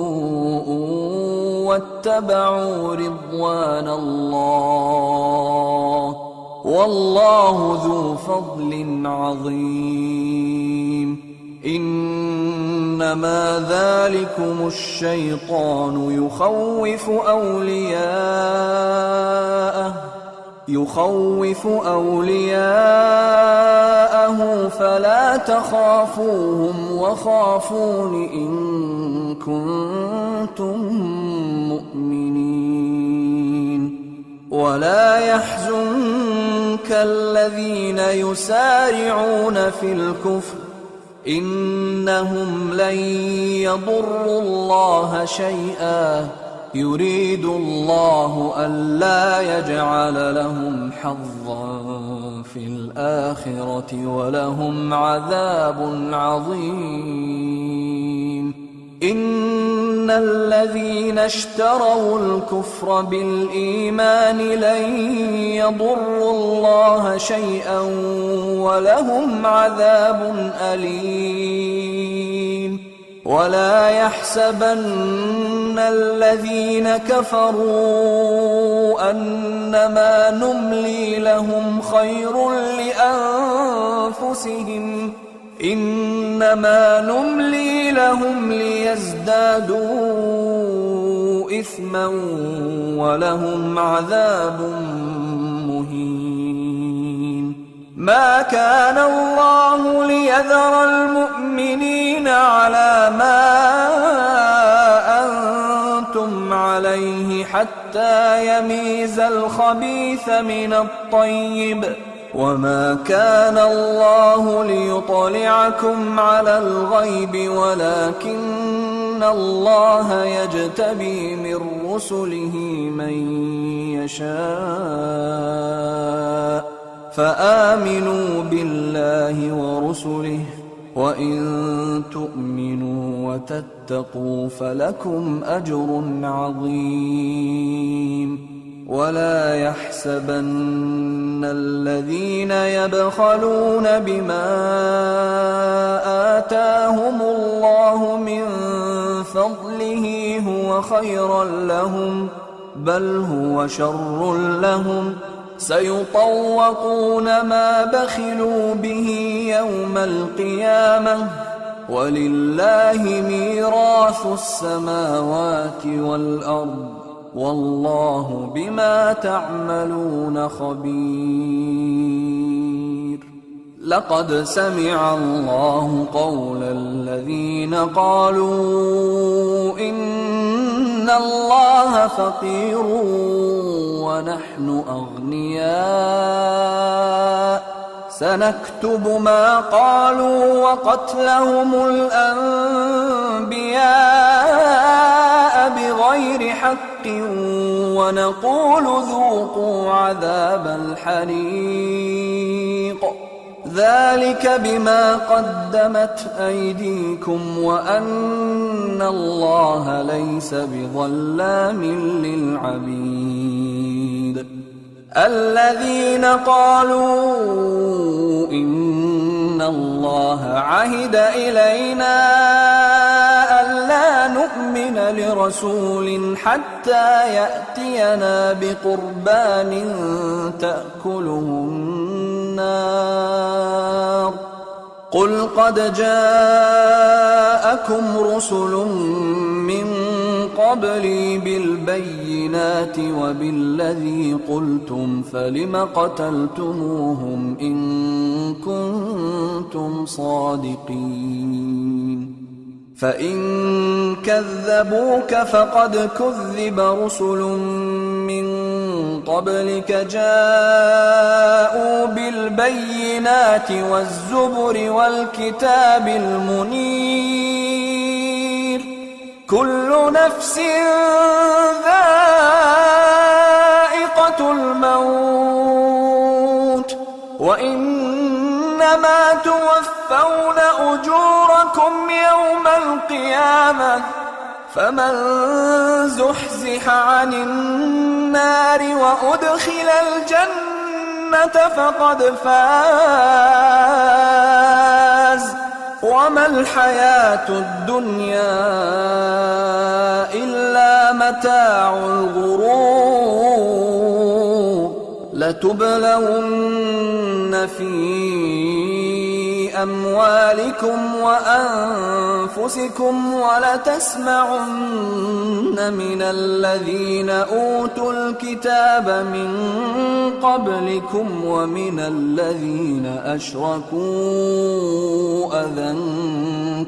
واتبعوا رضوان الله والله ذو فضل عظيم. إنما ذلكم الشيطان يخوف أولياءه فلا تخافوهم وخافون إن كنتم مؤمنين. ولا يحزنك الذين يسارعون في الكفر إنهم لن يضروا الله شيئا يريد الله ألا يجعل لهم حظا في الآخرة ولهم عذاب عظيم. إن الذين اشتروا الكفر بالإيمان لن يضروا الله شيئا ولهم عذاب أليم. ولا يحسبن الذين كفروا أنما نملي لهم خير لأنفسهم إنما نملي لهم ليزدادوا إثما ولهم عذاب مهين. ما كان الله ليذر المؤمنين على ما أنتم عليه حتى يميز الخبيث من الطيب وما كان الله ليطلعكم على الغيب ولكن الله يجتبي من رسله من يشاء فآمنوا بالله ورسله وإن تؤمنوا وتتقوا فلكم أجر عظيم. ولا يحسبن الذين يبخلون بما آتاهم الله من فضله هو خيرا لهم بل هو شر لهم سيطوقون ما بخلوا به يوم القيامة ولله ميراث السماوات والأرض والله بما تعملون خبير. لقد سمع الله قول الذين قالوا إن الله فقير ونحن أغنياء سنكتب ما قالوا وقتلهم الأنبياء بغير حق ونقول ذوقوا عذاب الحريق ذلك بما قدمت أيديكم وأن الله ليس بظلام للعبيد. الذين قالوا إن الله عهد إلينا ألا نؤمن لرسول حتى يأتينا بقربان تأكله النار قل قد جاءكم رسل من قبلي بالبينات وبالذي قلتم فلم قتلتموهم إن كنتم صادقين فإن كذبوك فقد كذب رسل من قبلك جاءوا بالبينات والزبر والكتاب المنير كل نفس ذائقة الموت وإنما توفون أجوركم يوم القيامة فمن زحزح عن النار وأدخل الجنة فقد فاز وما الحياة الدنيا إلا متاع الغرور لتبلون في أموالكم وأنفسكم ولتسمعن من الذين أوتوا الكتاب من قبلكم ومن الذين أشركوا أذى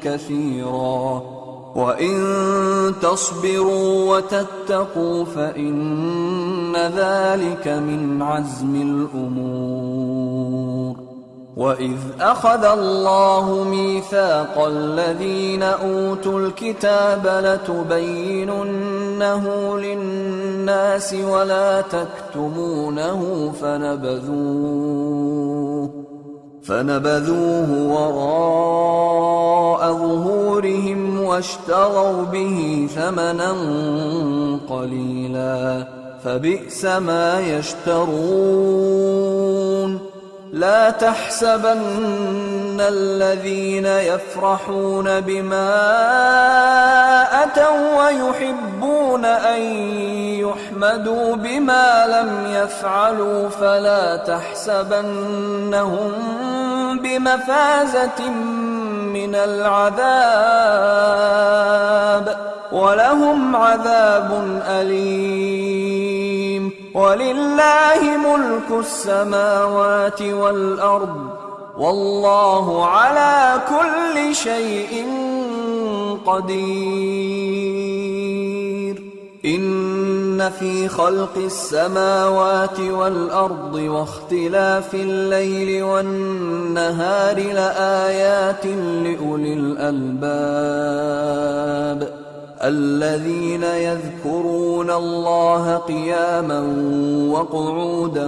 كثيرا وإن تصبروا وتتقوا فإن ذلك من عزم الأمور. وإذ أخذ الله ميثاق الذين أوتوا الكتاب لتبيننه للناس ولا تكتمونه فنبذوه وراء ظهورهم واشتروا به ثمنا قليلا فبئس ما يشترون. لا تحسبن الذين يفرحون بما أتوا ويحبون أن يحمدوا بما لم يفعلوا فلا تحسبنهم بمفازة من العذاب ولهم عذاب أليم. ولله ملك السماوات والأرض والله على كل شيء قدير. إن في خلق السماوات والأرض واختلاف الليل والنهار لآيات لأولي الألباب الذين يذكرون الله قياما وقعودا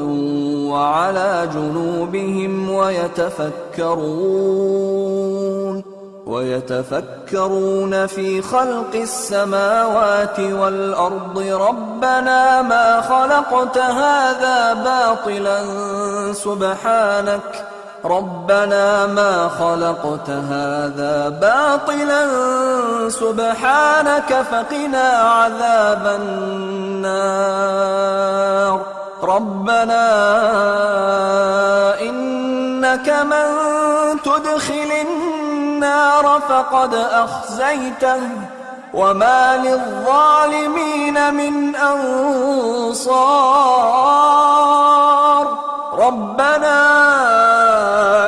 وعلى جنوبهم ويتفكرون في خلق السماوات والأرض ربنا ما خلقت هذا باطلا سبحانك فقنا عذاب النار. ربنا إنك من تدخل النار فقد أخزيته وما للظالمين من أنصار ربنا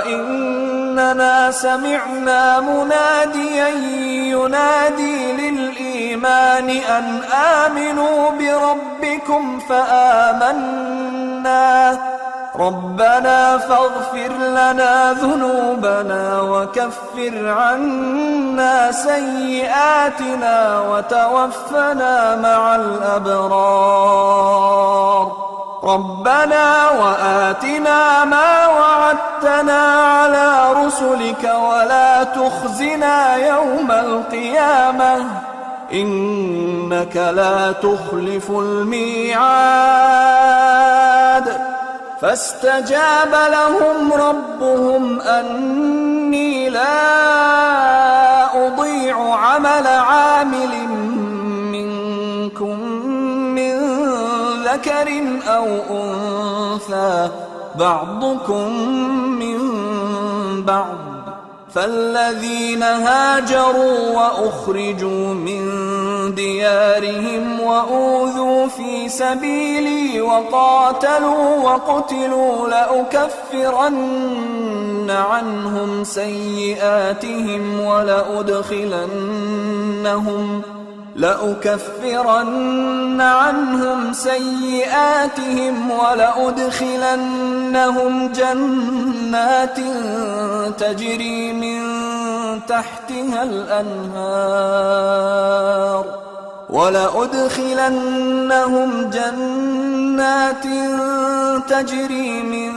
إننا سمعنا مناديا ينادي للإيمان أن آمنوا بربكم فآمنا ربنا فاغفر لنا ذنوبنا وكفر عنا سيئاتنا وتوفنا مع الأبرار ربنا وآتنا ما وعدتنا على رسلك ولا تخزنا يوم القيامة إنك لا تخلف الميعاد فاستجاب لهم ربهم أني لا أضيع عمل عامل منكم من ذكر أو أنثى بعضكم من بعض فالذين هاجروا وأخرجوا من ديارهم وأوذوا في سبيلي وقاتلوا وقتلوا لأكفرن عنهم سيئاتهم ولأدخلنهم جنات تجري من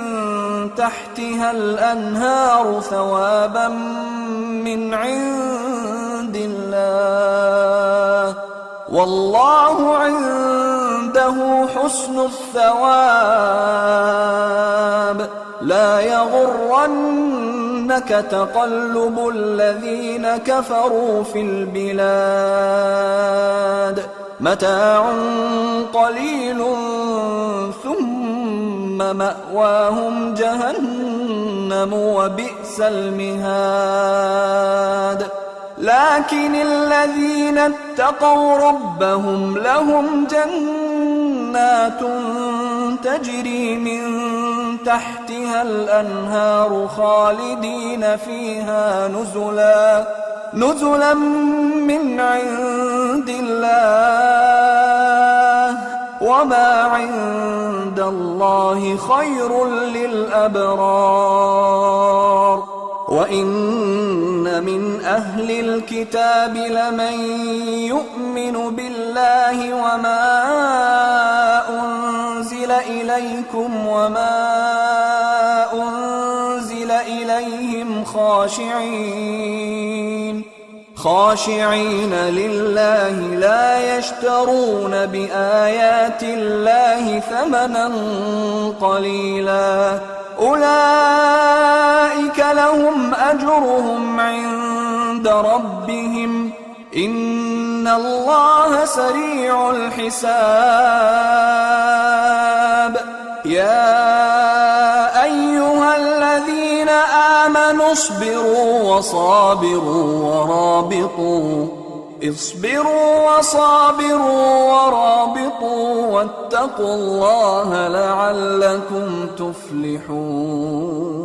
تحتها الأنهار ثوابا من عند الله والله عنده حسن الثواب لا يغرنك تقلب الذين كفروا في البلاد متاع قليل ثم مأواهم جهنم وبئس المهاد لكن الذين اتقوا ربهم لهم جنات تجري من تحتها الأنهار خالدين فيها نزلا من عند الله وما عند الله خير للأبرار وإن من أهل الكتاب لمن يؤمن بالله وما أنزل إليكم وما أنزل إليهم خاشعين لله لا يشترون بآيات الله ثمنا قليلا أولئك لهم أجرهم عند ربهم إن الله سريع الحساب يا أيها الذين آمنوا اصبروا ورابطوا واتقوا الله لعلكم تفلحون